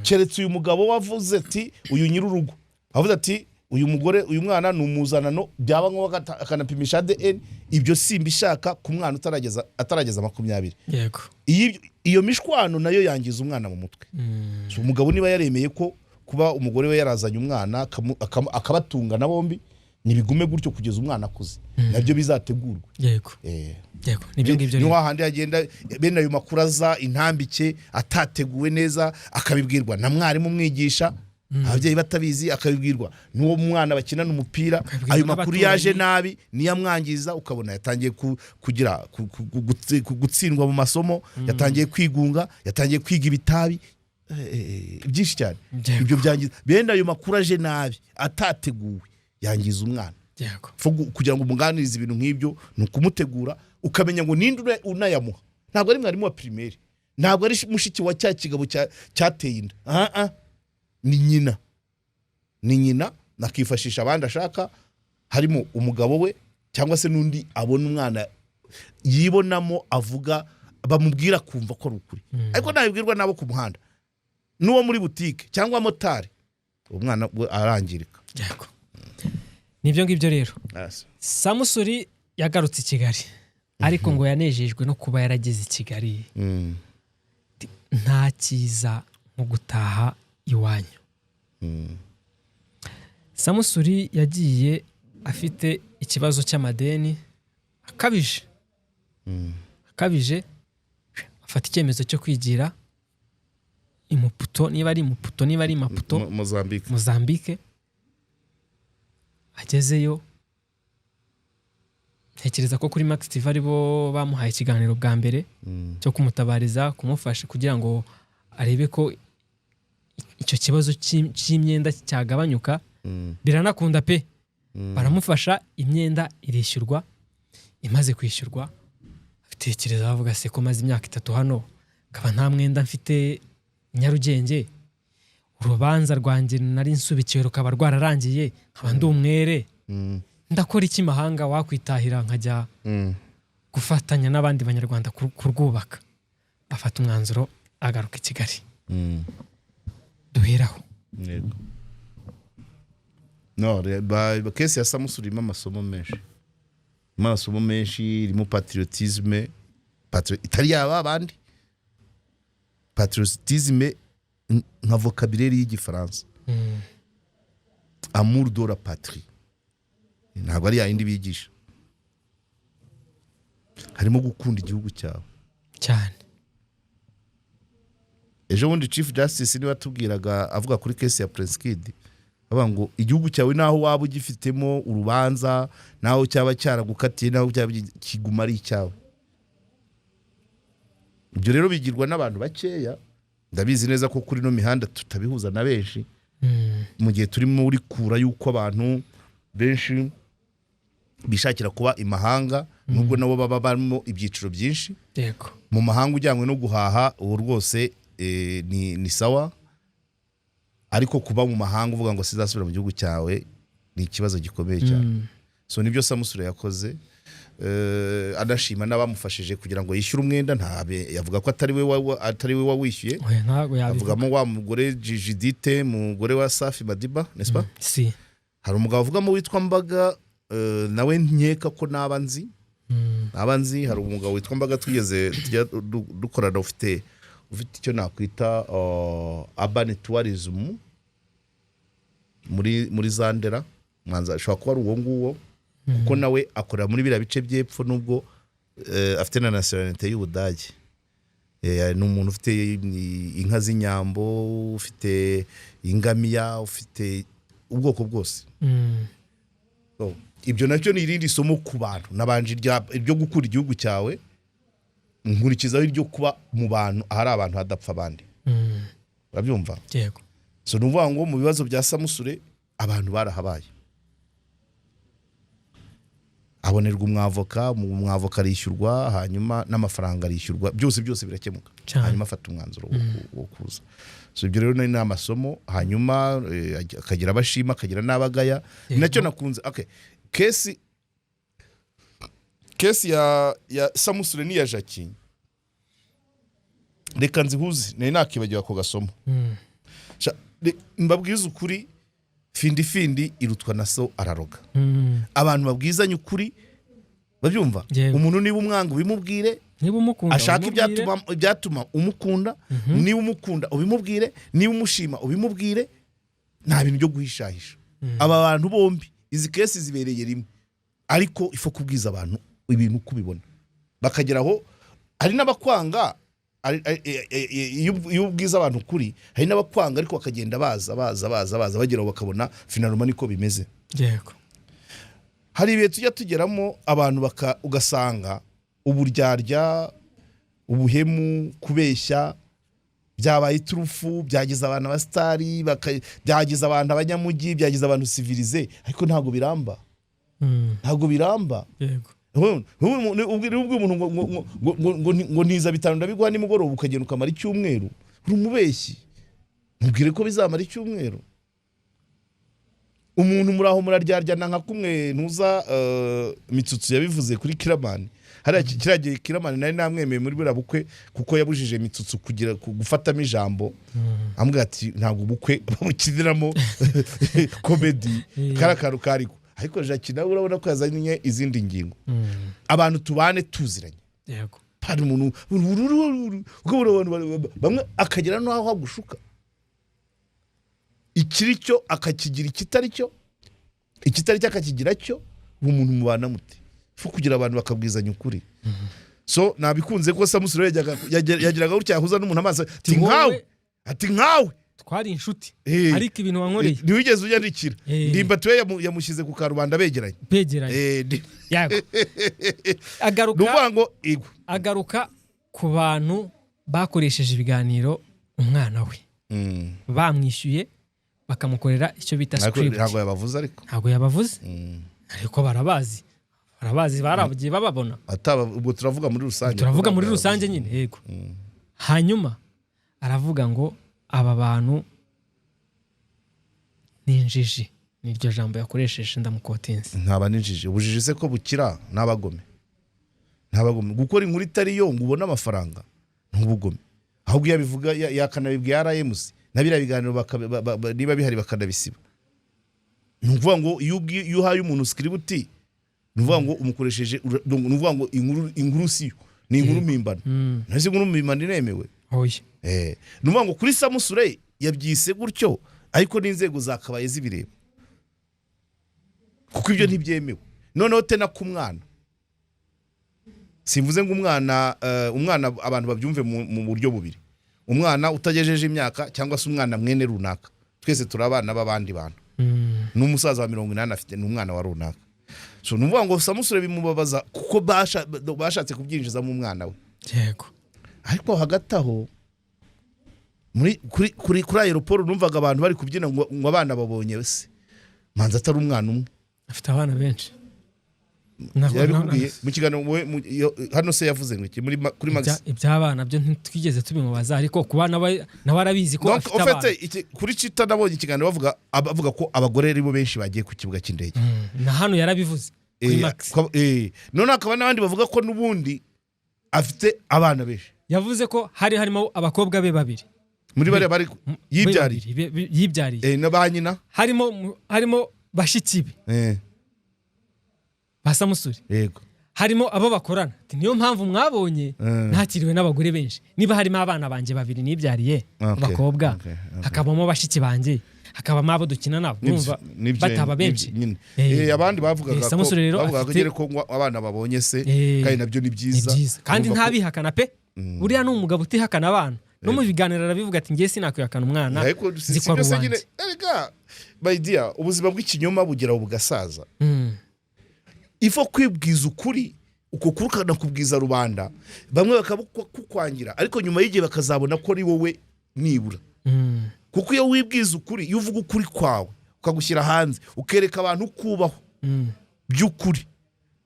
Keretse uyu mugabo wavuze ati uyu nyirurugo avuze ati uyu mugore uyu mwana numuzanano, byaba ngo akanapimisha ADN, ibyo simbishaka ku mwana atarageza 20. Yego. Iyo mishwano nayo yangiza umwana mu mutwe. So umugabo niba yaremeye ko kuba umugore we yarazanye umwana akabatunga na bombi, nibigume gutyo kugeza umwana akuze, nabyo bizategurwa. Yego. Yego, nibyo ngibyo. Ni wahandi agenda bene ayo makuraza intambike atateguwe neza, akabibwirwa na mwarimu mwigisha, ababyeyi batabizi akabibwirwa n'uwo mwana bakinana umupira, ayo makuru yaje nabi niyamwangiza, ukabona yatangiye kugira gutsindwa mu masomo, yatangiye kwigunga, yatangiye kwiga ibitabi byinshi cyane. Ibyo byangiza bene ayo makuru aje nabi atateguwe, yangiza umwana. Kugira ngo umuganirize ibintu nk'ibyo ni ukumutegura, ukamenya ngo ninde unayamuha. Ntabwo ari mwarimu wa primaire, ntabwo ari mushiki wa cya kigabo cyateye inda, ni nyina nakifashisha abandi ashaka, harimo umugabo we cyangwa se n'undi abona umwana yibonamo avuga, bamubwira kumva ko ari ukuri. Ariko nabibwirwa nabo ku muhanda n'uwo muri butike cyangwa motari, umwana we arangirika. Yego. nibyo ngibyo rero Yes. Samusuri yagarutse i Kigali ariko ngo yanejejwe no kuba yarageze i Kigali nta cyiza nko gutaha iwanyu. Samusuri yagiye afite ikibazo cy'amadeni akabije afata icyemezo cyo kwigira niba ari Maputo Mozambique. Agezeyo ntekereza ko kuri Max TV aribo bamuhaye ikiganiro bwa mbere cyo kumutabariza kumufasha kugira ngo arebe ko icyo kibazo cy'imyenda cyagabanyuka. Biranakunda pe, baramufasha, imyenda irishyurwa. Imaze kwishyurwa atekereza avuga se ko maze imyaka 3 hano kaba nta mwenda mfite Nyarugenge, urubanza rwanjye nari nsubikiye rukaba rwararangiye, nkaba ndi umwere, ndakora iki mahanga wakwitahira nkajya gufatanya n'abandi banyarwanda kurwubaka. Afata umwanzuro agaruka i Kigali. Duheraho. No, kesi ya Samusuri irimo amasomo menshi, irimo patriotisme, itari yaba abandi. Patriotisme nka vocabulaire y'igifaransa. Amour de la patrie. Ntabwo ari yindi bigisha. Harimo gukunda igihugu cyawe cyane. Ejo bundi Chief Justice niwe atubwiraga avuga kuri kesi ya Prince Kid, avuga ngo igihugu cyawe naho waba ugifitemo urubanza, naho cyaba cyaragukatiye, naho cyaba kiguma ari icyawe. Ibyo rero bigirwa n'abantu bakeya. Ndabizi neza ko kuri no mihanda tutabihuza na benshi. Mu gihe turimo uri kura yuko abantu benshi bishakira kuba imahanga, nubwo nabo baba barimo ibyiciro byinshi. Yego. Mu mahanga ujyanywe no guhaha ubu rwose ni sawa, ariko kuba mu mahanga uvuga ngo sizasubira mu gihugu cyawe ni ikibazo gikomeye cyane. So nibyo Samusure yakoze. Adashima n'abamufashije kugira ngo yishyure umwenda. Ntabe yavuga ko atari we wawishyuye. Avugamo wa mugore Jidite, mugore wa Safi Madiba, n'est-ce pas? Si. Hari umugabo avugamo witwa Mbaga, nawe nkeka ko nabanzi. Hari umugabo witwa Mbaga twigeze dukorana ufite icyo nakwita urban tourism muri Zandera. Mwanza ashobora kuba ari uwo nguwo, kuko nawe akorera muri bira bice by'epfo, nubwo afite na nationality y'Ubudage. Ni umuntu ufite inka z'inyambo, ufite ingamiya, ufite ubwoko bwose. So ibyo nacyo ni irindi somo ku bantu nabanje iryo gukura igihugu cyawe, nkurikizaho iryo kuba mu bantu ahari abantu hadapfa abandi. Urabyumva? Yego. So nuvuga ngo mu bibazo bya Samusure abantu barahabaye. Abonerwa umwavoka arishyurwa, hanyuma n'amafaranga arishyurwa, byose birakemuka. Hanyuma afata umwanzuro wo kuza. So ibyo rero ni amasomo, hanyuma akagira abashima, akagira n'abagaya. Nacyo nakunze. Okay. Kesi ya Samusure ni ya Jackie. Reka nzihuze, nari nakibagiwe ko gasomo. Mbabwiza ukuri, findi irutwa na so araroga. Abantu babwizanye ukuri babyumva. Umuntu niba umwanga ubimubwire, niba umukunda ashaka ibyatuma umukunda, niba umukunda ubimubwire, niba umushima ubimubwire. Nta bintu byo guhishahisha. Aba bantu bombi izi kesi zibereye rimwe, ariko ifo kubwiza abantu ibintu kubibona. Bakageraho hari n'abakwanga, iyo ubwiza abantu kuri, hari n'abakwanga ariko bakagenda baza bageraho bakabona finaloma niko bimeze. Yego. Hari ibihe tugeramo abantu ugasanga uburyarya, ubuhemu, kubeshya byabaye iturufu, byagize abantu abastari, byagize abantu abanyamujyi, byagize abantu civilize, ariko ntago biramba. Yego. Ubwo umuntu ngo niza bitanu ndabigwa nimugoroba ukagenda ukamara icyumweru, uri umubeshyi. Mubwire ko bizamara icyumweru. Umuntu muraho muraryaryana nka kumwe ntuza Mitsutsu yabivuze kuri Kiramani. Hari kiragiye Kiramani nari namwemeye muri bura bukwe, kuko yabujije Mitsutsu kugira gufatamo ijambo. Ambwira ati ntabwo ubukwe bamukiniramo comedy karakaru kariko. ariko Jackie nawe urabona ko yazanye izindi ngingo abantu tubane tuziranye yego hari umuntu bamwe akagera n'aho agushuka ikiri cyo akakigira ikitari cyo akakigira cyo umuntu mubana muti fo kugira abantu bakabwizanya ukuri so nabikunze ko Samusure yagiraga gutya yahuza n'umuntu amaso ati nkawe twari inshuti ariko ibintu wankoreye ntiwigeze unyandikira ndimba tuwe yamushyize ku karubanda begeranye yago agaruka ku bantu bakoresheje ibiganiro umwana we bamwishyuye bakamukorera icyo bita script ntabwo yabavuze ariko barabazi baragiye bababona ubwo turavuga muri rusange nyine yego hanyuma aravuga ngo aba bantu ninjiji niryo jambo yakoresheje ndamukotense ntaba ninjiji ubujiji se ko bukira nabagome gukora inkuru itari yo ngo ubone amafaranga ntubugome ahubwo yabivuga yakanabibwiye RMC nabira biganiro niba bihari bakanabisiba nuvuga ngo iyo uhaye umuntu script nuvuga ngo umukoresheje nuvuga ngo inkuru siyo ni inkuru mimbano nase inkuru mimbano inemewe oye nuvuga ngo kuri Samusure yabyise gutyo ariko n'inzego zakabaye zibireba kuko ibyo ntibyemewe noneho tena ku mwana simvuze ngo umwana abantu babyumve mu buryo bubiri umwana utagejeje imyaka cyangwa se umwana mwene runaka twese turabana b'abandi bantu n'umusaza wa 180 afite n'umwana wa runaka so nuvuga ngo Samusure bimubabaza kuko bashatse kubyinjiza mu mwana we yego ariko hagati aho kuri aeroport numvaga abantu bari kubyina ngo abana babonye wese manza atari umwana umwe afite abana benshi yarubwiye mu kiganiro hano se yavuze ngo iki kuri Max iby'abana byo ntitwigeze tubimubaza ariko kuba nabarabizi ko afite abana kuri Cita nabonye ikiganiro bavuga ko abagore ari bo benshi bagiye ku kibuga cy'indege na hano yarabivuze kuri Max none akaba n'abandi bavuga ko nubundi afite abana benshi yavuze ko harimo abakobwa be babiri muri bari yibyariye na ba nyina harimo bashiki be ba Samusure yego harimo abo bakorana niyo mpamvu mwabonye ntakiriwe n'abagore benshi niba harimo abana banje babiri nibyariye abakobwa hakabamo bashiki banje hakabamo abo dukina nabo numva bataba benshi abandi bavugaga ko abana babonye se kandi nabyo ni byiza kandi ntabihakana pe buriya ni umugabo utihakana abana no mu biganiro arabivuga ati ngiye sinakwihakana umwana zikora uwanjye my dear ubuzima bw'ikinyoma bugira bugasaza ifo kwibwiza ukuri uko kurukana kubwiza rubanda bamwe bakabukwangira ariko nyuma y'igihe bakazabona ko ari wowe nibura kuko iyo wibwiza ukuri iyo uvuga ukuri kwawe ukagushyira hanze ukereka abantu kubaho by'ukuri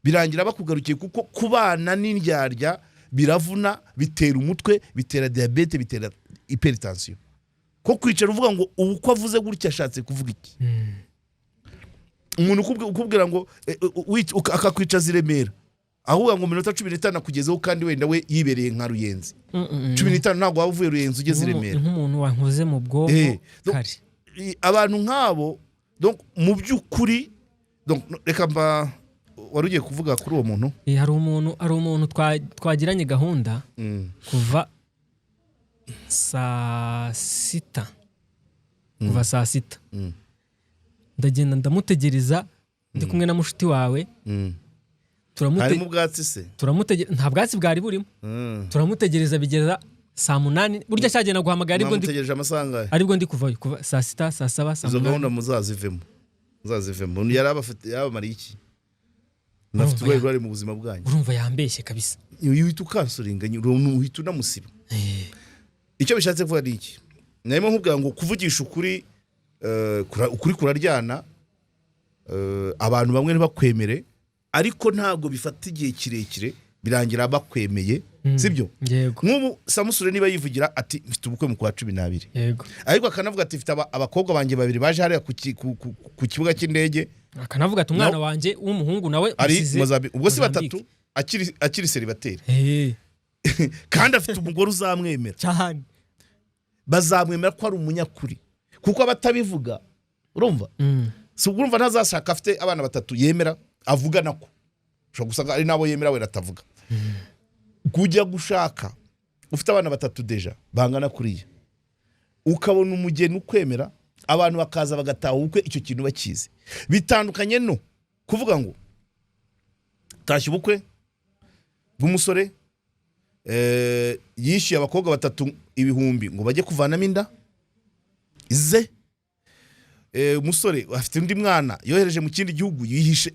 birangira bakugarukiye kuko kubana n'indyarya biravuna bitera umutwe bitera diabete bitera hypertension ko kwicara uvuga ngo ubu ko avuze gutya ashatse kuvuga iki umuntu ukubwira ngo akakwicaza Iremera ahubwo ngo minota 15 kugezeho kandi wenda we yibereye nka Ruyenzi 15 ntabwo waba uvuye Ruyenzi ugeze Iremera nk'umuntu wankoze mu bwonko kare abantu nk'abo donc mu by'ukuri donc reka mba warugiye kuvuga kuri uwo muntu hari umuntu twagiranye gahunda kuva saa sita ndagenda ndamutegereza ndi kumwe na mushuti wawe harimo ubwatsi se nta bwatsi bwari burimo turamutegereza bigeza saa 8 burya cyagenda guhamagara aribwo ndi kuvayo kuva saa 6 saa 7 saa 8 izo gahunda muzazivemo yarabamariye iki nafite urwego mu buzima bwanyu urumva yambeshye kabisa uhita ukansuringa uhita unamusiba icyo bishatse kuvuga ni iki narimo nkubwira ngo kuvugisha ukuri kuraryana abantu bamwe ntibakwemere ariko ntabwo bifata igihe kirekire birangira bakwemeye sibyo nk'ubu Samusure niba yivugira ati mfite ubukwe mu kwa 12 yego ariko akanavuga ati mfite abakobwa banjye babiri baje hariya ku kibuga cy'indege akanavuga ati umwana wanjye w'umuhungu nawe usize ubwo si batatu akiri celibateri kandi afite umugore uzamwemera cyane bazamwemera ko ari umunyakuri kuko abatabivuga urumva si urumva ntazashaka afite abana batatu yemera avuga nako ushobora gusanga ari nabo yemera we atavuga kujya gushaka ufite abana batatu deja bangana kuriya ukabona umugeni ukwemera abantu bakaza bagataha ubukwe icyo kintu bakizi bitandukanye no kuvuga ngo tashya ubukwe bw'umusore yishyuye abakobwa batatu 1,000 ngo bajye kuvanamo inda ize umusore afite undi mwana yohereje mu kindi gihugu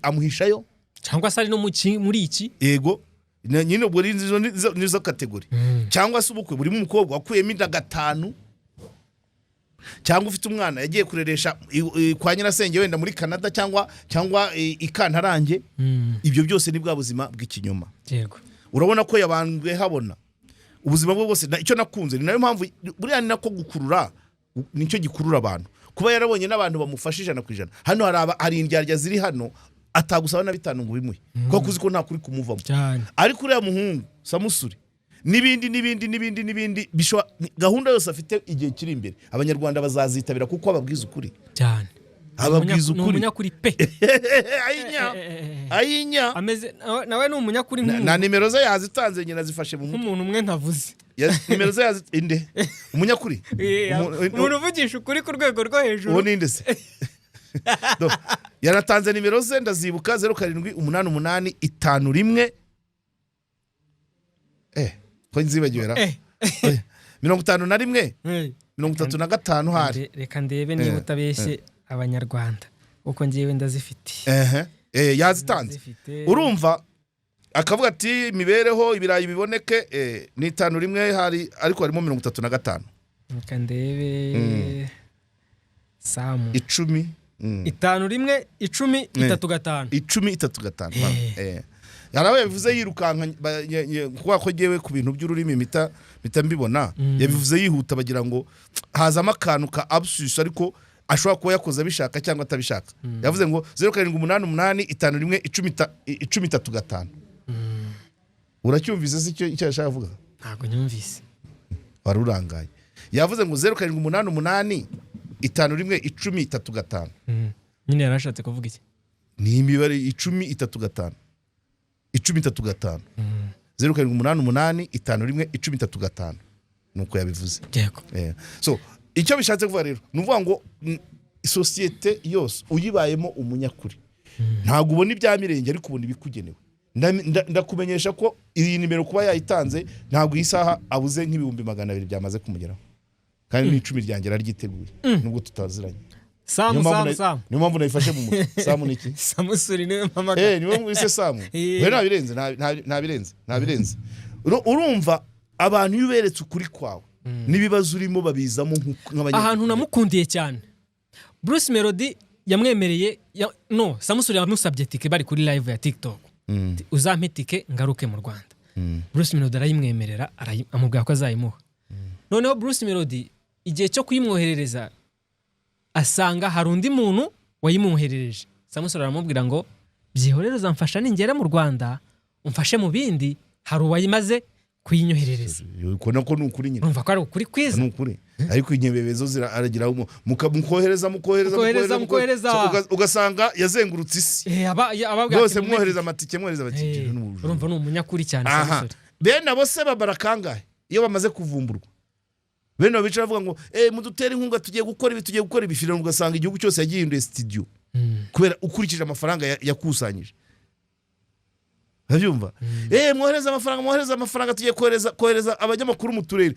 amuhishayo cyangwa se ari no muri iki yego nyine ubwo nizo kategori cyangwa se ubukwe burimo umukobwa wakuyemo inda 5 cyangwa ufite umwana yagiye kureresha kwa nyirasenge wenda muri Canada cyangwa ikantarange ibyo byose ni bwa buzima bw'ikinyoma yego urabona ko yabandwe habona ubuzima bwo bwose icyo nakunze ni nayo mpamvu buriya ni nako gukurura nicyo gikurura abantu kuba yarabonye n'abantu bamufasha 100%. Hano hari indyarya ziri hano atagusaba na 5 ngo bimuhe kuko kuzi ko nta kuri kumuvamo ariko uriya muhungu Samusuri n'ibindi gahunda yose afite igihe kiri imbere abanyarwanda bazazitabira kuko ababwiza ukuri cyane ababwiza ukuri umunyakuri pe ayinya ameze nawe ni umunyakuri na nimero ze yazitanze nyina zifashe mu nk'umuntu umwe ntavuze nimero ze inde umunyakuri umuntu uvugisha ukuri ku rwego rwo hejuru uwo ninde se yaratanze nimero ze ndazibuka 078851 ko nzibagera 51 35 hari reka ndebe niba utabeshye abanyarwanda uko ngiye ndazifite yazitanze urumva akavuga ati imibereho ibirayi biboneke ni 51 hari ariko harimo 35 reka ndebe Samu 10 51 10 35 10 yarawe bivuze yirukanka kuko akogewe ku bintu by'ururimi mita mbibona yabivuze yihuta bagira ngo hazama akantu ka absus ariko ashobora kuba yakoze abishaka cyangwa atabishaka yavuze ngo 0788511035 uracyumvise se icyo yashaka kuvuga ntago nyumvise warurangaye yavuze ngo 0788511035 nyine yarashatse kuvuga iki ni imibare 1035 0788511035 nuko yabivuze yego so icyo bishatse kuvuga rero nuvuga ngo societe yose uyibayemo umunyakuri ntago ubona ibya mirenge ariko ubona ibikugenewe ndakumenyesha ko iyi nimero kuba yayitanze ntago isaha abuze nk'ibihumbi 200 byamaze kumugeraho kandi ni 10 ryangera ryiteguye nubwo tutaziranye Samu niyo mpamvu nayifashe mu mutwe Samu niki Samusuri niwe mpamagara niyo mpamvu ise Samu we nabirenze urumva abantu yuberetse ukuri kwawe nibibazo urimo babizamo nk'abanyarwanda ahantu namukundiye cyane Bruce Melody yamwemereye Samusuri yamusabye tike bari kuri live ya TikTok uzampe tike ngaruke mu Rwanda Bruce Melody arayimwemerera amubwira ko azayimuha noneho Bruce Melody igihe cyo kuyimwoherereza asanga hari undi muntu wayimwoherereje Samusuri aramubwira ngo byihorereza mfasha ningera mu Rwanda umfashe mu bindi hari uwayimaze kuyinyoherereza ukona ko nukuri nyine urumva ko ari ukuri kwiza nukuri ariko inyebebezo ziragira mukohereza ugasanga yazengurutse isi bose mwohereza amatike mwohereza amatike urumva ni umunyakuri cyane Samusuri bene abo se babarakangahe iyo bamaze kuvumburwa bene bicara bavuga ngo mudutere inkunga tugiye gukora ibi filime ugasanga igihugu cyose yagihinduye studio kubera ukurikije amafaranga yakusanyije Habyumva mwohereza amafaranga tugiye kohereza abanyamakuru mu turere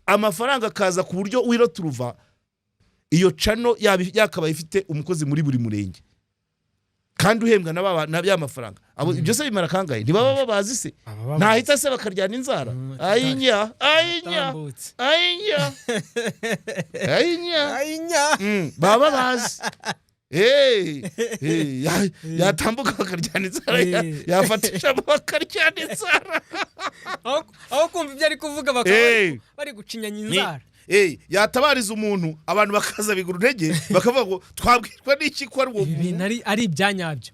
amafaranga akaza ku buryo wiroturuva iyo channel yakabaye ifite umukozi muri buri murenge kandi uhembwa na bya mafaranga abo ibyo se bimara kangahe ntibaba babazi se ntahita se bakaryana inzara ayinya baba bazi yatambuka bakaryana inzara yafatisha bakaryana inzara aho kumva ibyo ari kuvuga bakaba bari gucinyanya inzara yatabariza umuntu abantu bakaza bigura intege bakavuga ngo twabwirwa n'iki ko ari uwo ari ibyanyabyo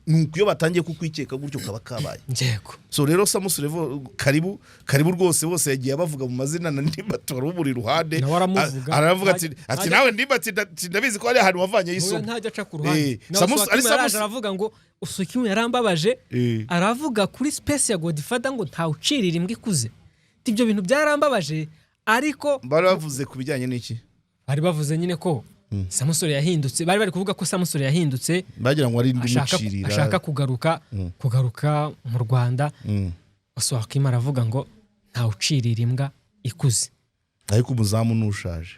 nuko iyo batangiye kukwikeka gutyo kaba kabaye. Yego. So rero Samus Revo karibu rwose bose yagiye bavuga mu mazina na Ndimbati wari umuri ruhande. Aravuga ati nawe Ndimbati ndabizi ko ari ahantu wavanye yiso. Ntajya aca ku ruhande. Samus aravuga ngo Usukimu yarambabaje, aravuga kuri space ya Godfather ngo ntawucirira imbwa ikuze. Ibyo bintu byarambabaje, ariko bari bavuze kubijyanye n'iki? Bari bavuze nyine ko Samusure yahindutse, bari kuvuga ko Samusure yahindutse, bagira ngo ari ndimucirira, ashaka kugaruka mu Rwanda. Usukimu aravuga ngo ntawucirira imbwa ikuze. Ariko umuzamu nushaje.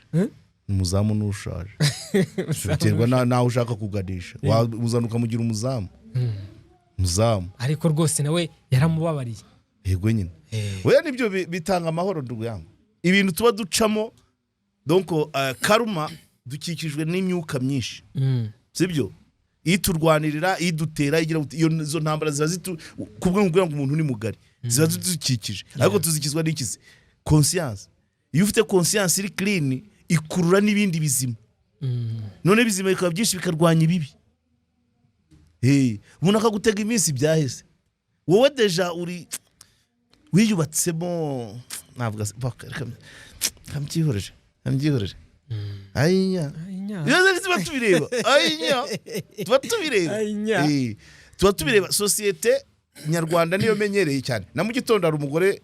Umuzamu nushaje. Biterwa naho ushaka kuganisha. Uzanuka mugira umuzamu. Muzamu. Ariko rwose nawe yaramubabariye. Yego nyine. Oya nibyo bitanga amahoro ndugu yangu. Ibintu tuba ducamo donc karma dukikijwe n'imyuka myinshi. Sibyo? Iturwanirira, idutera, izo ntambara ziba kubwo ngo umuntu ni mugari. Ziba zidukikije. Ariko tuzikizwa n'ikizi. Conscience. Iyo ufite conscience iri clean ikurura n'ibindi bizima. None bizima bikaba byinshi bikarwanya ibibi. Umuntu akagutega iminsi byaheze. Wowe deja uri wiyubatsemo navuga kambyihorere. Ayinya. Iyo tuba tubireba. Ayinya. Tuba tubireba societe nyarwanda niyo menyereye cyane. Na mu gitondo hari umugore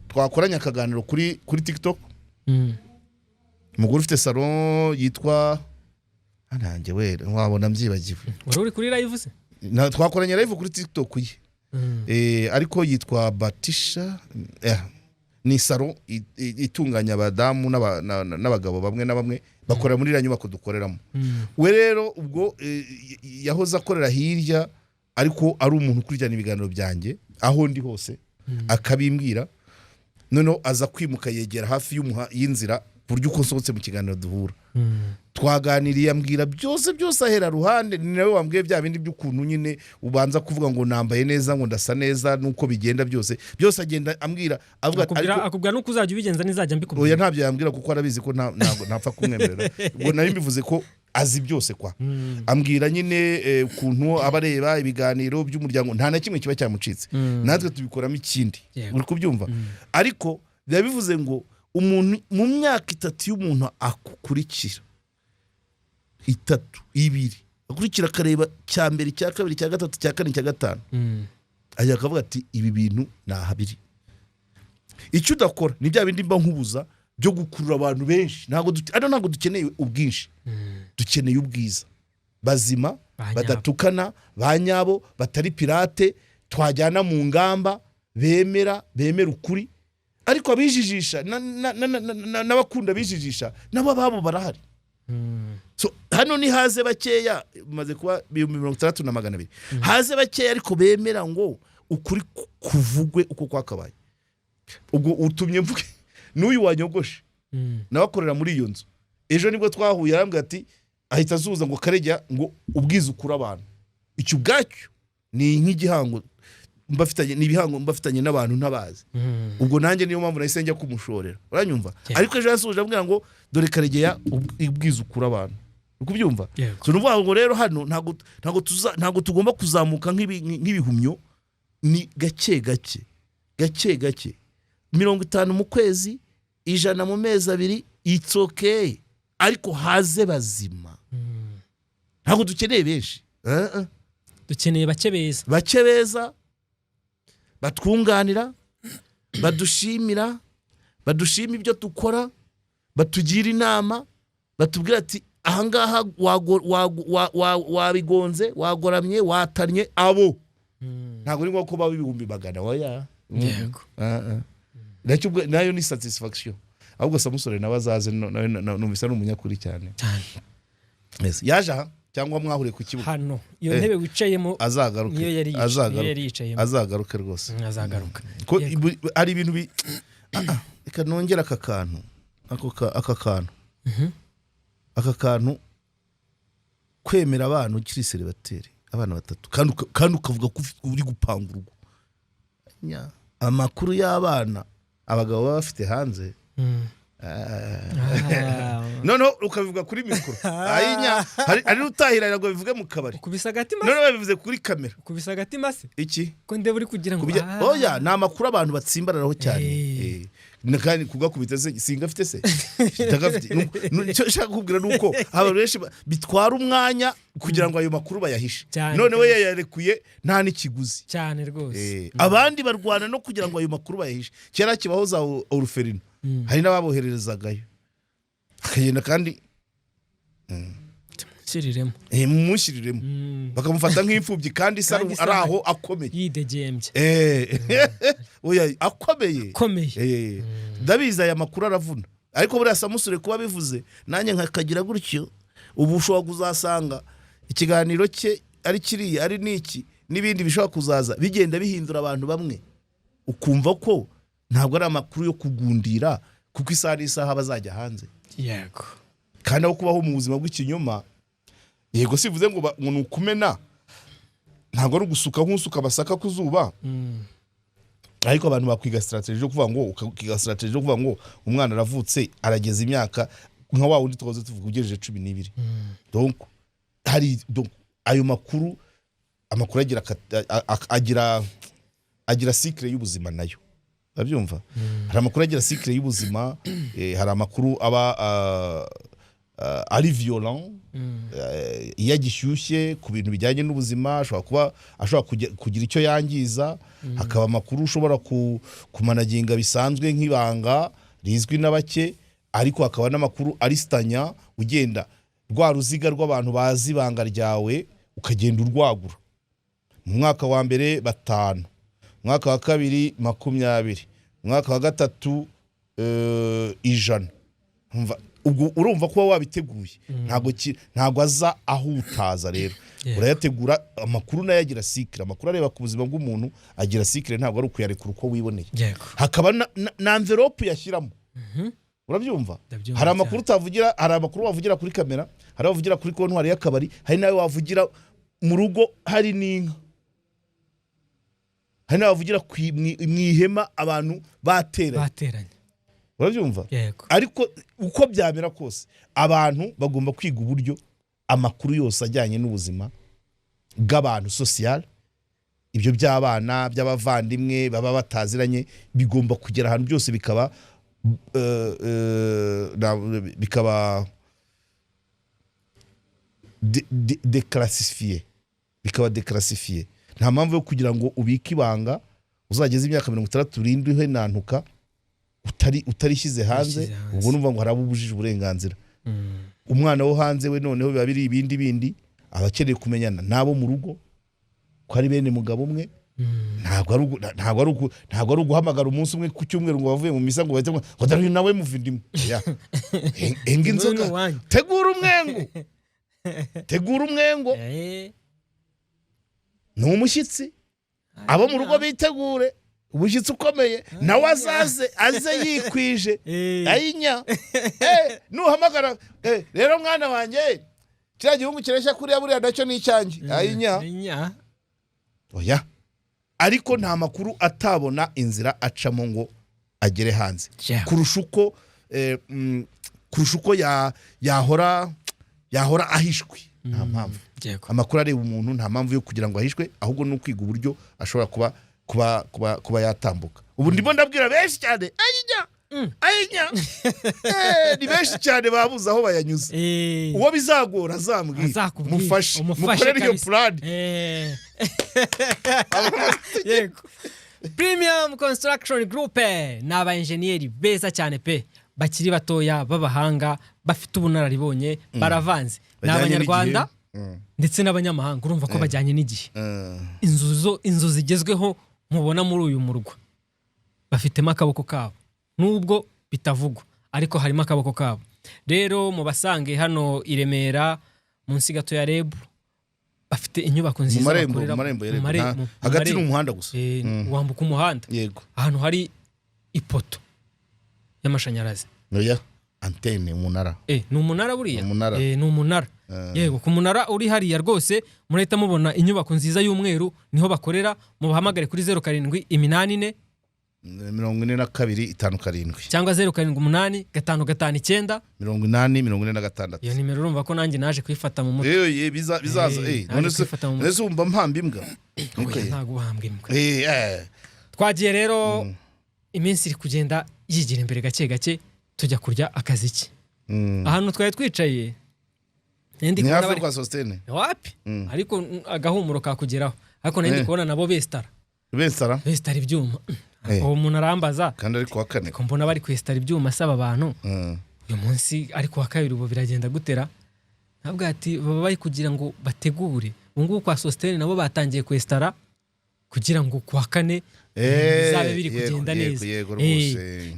twakoranye akaganiro kuri TikTok. Umugore ufite salon yitwa nanjye wabona mbyibagiwe. Wari uri kuri live se? Twakoranye live kuri TikTok ye. Ariko yitwa Batisha. Ni salon itunganya abadamu n'abagabo bamwe na bamwe bakorera muri nyubako dukoreramo. We rero ubwo yahoze akorera hirya, ariko ari umuntu ukurikirana ibiganiro byanjye aho ndi hose akabimbwira. Noneho aza kwimuka yegera hafi y'inzira buryo uko nsohotse mu kiganiro duhura. Twaganiriye ambwira byose ahera ruhande. Ni nawe wambwiye bya bindi by'ukuntu nyine ubanza kuvuga ngo nambaye neza, ngo ndasa neza, nuko bigenda byose agenda ambwira, avuga akubwira nuko uzajya ubigenza nizajya mbikubwira. Oya ntabyo yambwira kuko arabizi ko ntapfa kumwemerera. Ubwo nari mbivuze ko azi byose kwa. Ambwira nyine ukuntu abareba ibiganiro by'umuryango nta na kimwe kiba cyamucitse. Natwe tubikoramo ikindi. Uri kubyumva? Ariko bivuze ngo umuntu mu myaka 3 y'umuntu akukurikira 3 2 akurikira akareba cya mbere cya kabiri cya gatatu cya kane cya gatanu, ajya akavuga ati ibi bintu nahabiri. Icyo udakora ni bya bindi mba nkubuza byo gukurura abantu benshi. Ntabwo dukeneye ubwinshi, dukeneye ubwiza, bazima badatukana, banyabo batari pirate, twajyana mu ngamba, bemera ukuri. Ariko abijijisha n'abakunda bijijisha nabo babo barahari. So hano ni haze bakeya, maze kuba 36,200 haze bakeya ariko bemera ngo ukuri kuvugwe uko kwakabaye. Ubwo utumye mvuge n'uyu wanyogoshe nabakorera muri iyo nzu. Ejo nibwo twahuye arambwira ati ahita azuza ngo Karejya ngo ubwiza ukura abantu. Icyo ubwacyo ni nk'igihango mbafitanye n'ibihango mbafitanye n'abantu ntabazi. Ubwo nanjye niyo mpamvu nahise njya kumushorera. Uranyumva? Ariko ejo yasuje ambwira ngo dore Karejya ubwiza ukura abantu. Ukubyumva? So nuvuga ngo rero hano ntago tugomba kuzamuka nk'ibihumyo, ni gake 50 mu kwezi, 100 mu mezi 2, it's okay. Ariko haze bazima. Ntago dukeneye benshi. Dukeneye bake beza batwunganira, badushima ibyo dukora, batugira inama, batubwira ati ahangaha wabigonze, wagoramye, watanye abo. Ntago ni ngo ko baba 100,000 oya. Yego. Nayo ni satisfaction. Ahubwo Samusure nawe azaze numvise n'umunyakuri cyane. Yes, yaja cyangwa mwahure ku kibuga. Hano iyo ntebe wicayemo azagaruka. Azagaruka rwose. Azagaruka. Ko ari ibintu reka nongera aka kantu kwemera abantu ukiri celibateri, abana 3 kandi ukavuga ko uri gupanga urugo. Amakuru y'abana abagabo bafite hanze noneho ukabivuga kuri mikoro ayinya hari utahirira ngo bivuge mu kabari ukubisa agatima noneho babivuze kuri kamera ukubisa agatima se iki ko ndebe uri kugira ngo oya ni amakuru abantu batsimbararaho cyane kandi kugakubita se singa afite se ndagafite icyo nshaka kubwira nuko abantu benshi bitwara umwanya kugira ngo ayo makuru bayahishe none we yayarekuye nta n'ikiguzi cyane rwose abandi barwana no kugira ngo ayo makuru bayahishe kera kibaho za oruferino hari n'ababohererezagayo akagenda kandi mushyiriremo bakamufata nk'imfubyi kandi ari aho akomeye yidegembye oya akomeye ndabizi aya makuru aravuna ariko buriya Samusure kuba bivuze nanjye nkakagira gutyo ubu ushobora kuzasanga ikiganiro cye ari kiriya ari n'iki n'ibindi bishobora kuzaza bigenda bihindura abantu bamwe ukumva ko ntabwo ari amakuru yo kugundira kuko isaha n'isaha bazajya hanze yego kandi aho kubaho mu buzima bw'ikinyoma yego sivuze ngo ni ukumena ntabwo ari ugusuka nk'usuka amasaka ku zuba ariko abantu bakwiga strategy yo kuvuga ngo umwana aravutse arageza imyaka nka wa wundi twaze tuvuga ugejeje 12 donc ayo makuru agira cycle y'ubuzima nayo babyumva hari amakuru agira cycle y'ubuzima hari amakuru aba ari violent iyo gishyushye ku bintu bijyanye n'ubuzima ashobora kugira icyo yangiza hakaba amakuru ushobora kumanaginga bisanzwe nk'ibanga rizwi na bake ariko hakaba n'amakuru aristanya ugenda rwa ruziga rw'abantu bazi ibanga ryawe ukagenda urwagura mu mwaka wa mbere 5 mwaka wa kabiri 20 mwaka wa gatatu 100 ubwo urumva kuba wabiteguye ntago aza aho utaza rero urayategura amakuru nayo agira cycle amakuru areba ku buzima bw'umuntu agira cycle ntabwo ari ukuyarekura uko wiboneye hakaba na envelope yashyiramo urabyumva hari amakuru utavugira hari amakuru wavugira kuri kamera hari wavugira kuri kontwari y'akabari hari nawe wavugira mu rugo hari n'inka hari nawe wavugira mu ihema abantu bateranye urabyumva ariko uko byamera kose abantu bagomba kwiga uburyo amakuru yose ajyanye n'ubuzima bw'abantu social ibyo by'abana by'abavandimwe baba bataziranye bigomba kugera ahantu byose bikaba declassifié nta mpamvu yo kugira ngo ubike ibanga uzageze imyaka 67 he nantuka utarishyize hanze ubwo numva ngo harabubujije uburenganzira umwana wo hanze we noneho biba biri ibindi abakeneye kumenyana nabo mu rugo ko ari bene mugabo umwe ntabwo ari uguhamagara umunsi umwe ku cyumweru ngo bavuye mu misa ngo bahite ngo dore nawe muvindimwe enga inzoga tegura umwengo ni umushyitsi abo mu rugo bitegure ubushyitsi ukomeye nawe aze yikwije ayinya nuhamagara rero mwana wanjye kiriya gihugu kireshya kuriya buriya nacyo ni icyanjye ayinya oya ariko nta makuru atabona inzira acamo ngo agere hanze kurusha uko yahora ahishwe nta mpamvu amakuru areba umuntu nta mpamvu yo kugira ngo ahishwe ahubwo ni ukwiga uburyo ashobora kuba yatambuka ubu ndimo ndabwira benshi cyane ayinya ni benshi cyane babuze aho bayanyuze uwo bizagora azambwira mufashe mukorere iyo plan yego Premium Construction Group ni aba-enjeniyeri beza cyane pe bakiri batoya b'abahanga bafite ubunararibonye baravanze ni abanyarwanda ndetse n'abanyamahanga urumva ko bajyanye n'igihe inzu zigezweho mubona muri uyu murwa bafitemo akaboko kabo nubwo bitavugwa ariko harimo akaboko kabo rero mu basange hano i Remera munsi gato ya REB bafite inyubako nziza bakorera hagati n'umuhanda gusa wambuka umuhanda yego ahantu hari ipoto y'amashanyarazi oya antene umunara ni umunara buriya ni umunara yego ku munara uri hariya rwose murahita mubona inyubako nziza y'umweru niho bakorera mu bahamagare kuri 0784 42 5 cyangwa 07 559 80 iyo nimero urumva ko nanjye naje kwifata mu mutwe bizaza none se umva mpamba imbwa ntago uhambwa imbwa twagiye rero iminsi iri kugenda yigira imbere gake gake tujya kurya akaziki ahantu twari twicaye ni hafi kwa Sostene wapi ariko agahumuro kakugeraho ariko nandi kubona nabo bestara ibyuma uwo muntu arambaza kandi ari kuwa kane ko mbona bari kwestara ibyuma asaba abantu uyu munsi ariko wa kabiri ubu biragenda gutera ntabwo ati baba bari kugira ngo bategure ubungubu kwa Sostene nabo batangiye kwestara kugira ngo kuwa kane bizabe biri kugenda neza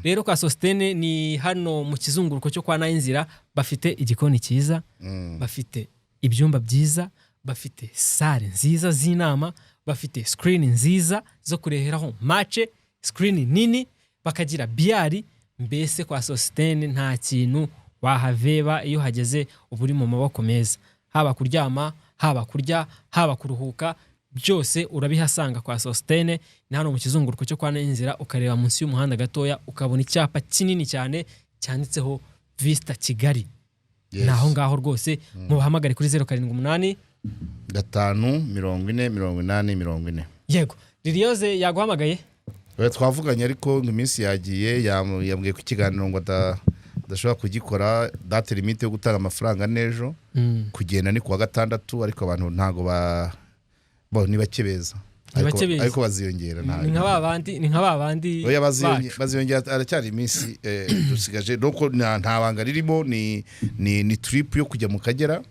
rero kwa Sostene ni hano mu kizunguruko cyo kwa Nayinzira bafite igikoni cyiza bafite ibyumba byiza bafite sale nziza z'inama bafite screen nziza zo kureheraho match screen nini bakagira biari mbese kwa Sostene nta kintu wahaveba iyo hageze uburi mu maboko meza haba kuryama haba kurya haba kuruhuka byose urabihasanga kwa Sostene ni hano mu kizunguruko cyo kwa Nayinzira ukareba munsi y'umuhanda gatoya ukabona icyapa kinini cyane cyanditseho Vista Kigali naho ngaho rwose mubahamagare kuri 078 540 yego Liliose yaguhamagaye twavuganye ariko iminsi yagiye yambwiye ku kiganiro ngo adashobora kugikora date limite yo gutanga amafaranga nejo kugenda ni kuwa gatandatu ariko abantu ntago ni bakebeza ariko baziyongera ni nka babandi baziyongera aracyari iminsi dusigaje nuko nta banga ririmo ni trip yo kujya mu Kagera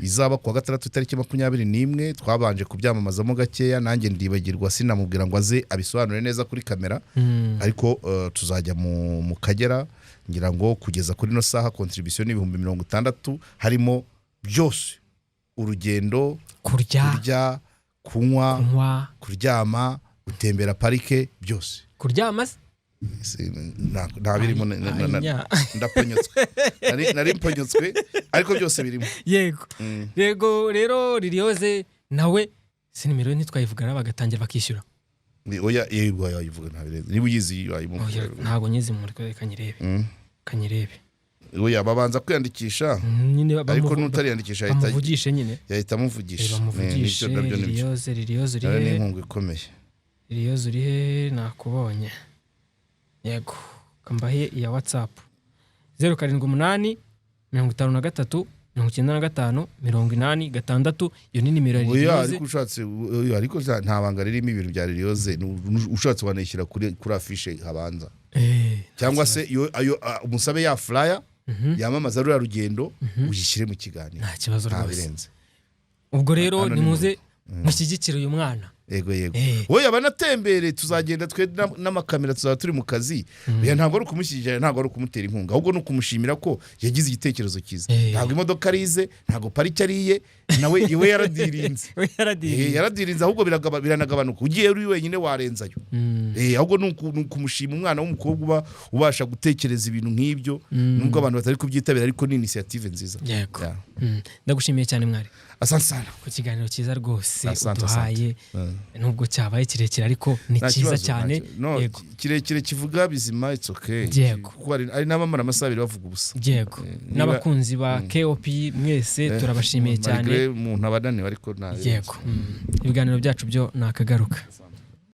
izaba kuwa gatandatu tariki 21 twabanje kubyamamazamo gakeya nanjye ndibagirwa sinamubwira ngo aze abisobanure neza kuri kamera ariko tuzajya mu Kagera ngira ngo kugeza kuri no saha contribution ni 60 harimo byose urugendo kurya kunywa kuryama gutembera parike byose kuryama nta birimo ndaponyetswe nari mponyetswe ariko byose birimo yego rero Liliose nawe si nimero ntitwayivugana bagatangira bakishyura oya yivuga ntabireze niba uyizi ntago nyizi muri kanyirebe oya babanza kwiyandikisha ariko nutariyandikisha yahita amuvugisha Liliose ni inkungu ikomeye Liliose urihe nakubonye yego kambahe iya WhatsApp 078 53 95 86 iyo ni nimero ya Liliose ariko ushatse ariko nta banga ririmo ibintu bya Liliose ushatse wanayishyira kuri afishe habanza cyangwa se ayo umusabe ya flyer yamamaza rura rugendo uyishyire mu kiganiro nta kibazo rwose ubwo rero nimuze mushyigikira uyu mwana yego wowe abanatembere tuzagenda twe n'amakamera tuzaba turi mu kazi ntabwo ari ukumushyigikira ntabwo ari ukumutera inkunga ahubwo no kumushimira ko yagize igitekerezo cyiza ntabwo imodoka arize ntabwo parike ariye nawe iwe yaradirinze ahubwo biranagabanuka ugiye uri wenyine warenzayo ahubwo ni ukumushima umwana w'umukobwa ubasha gutekereza ibintu nk'ibyo nubwo abantu batari kubyitabira ariko ni initiative nziza ndagushimiye cyane mwari asansana ku kiganiro cyiza rwose uduhaye nubwo cyabaye kirekire ariko ni cyiza cyane yego kirekire kivuga bizima it's okay kuko ari n'abamara amasabiri bavuga ubusa yego n'abakunzi ba KOP mwese turabashimiye cyane umuntu abananiwe ariko yego ibiganiro byacu byo nakagaruka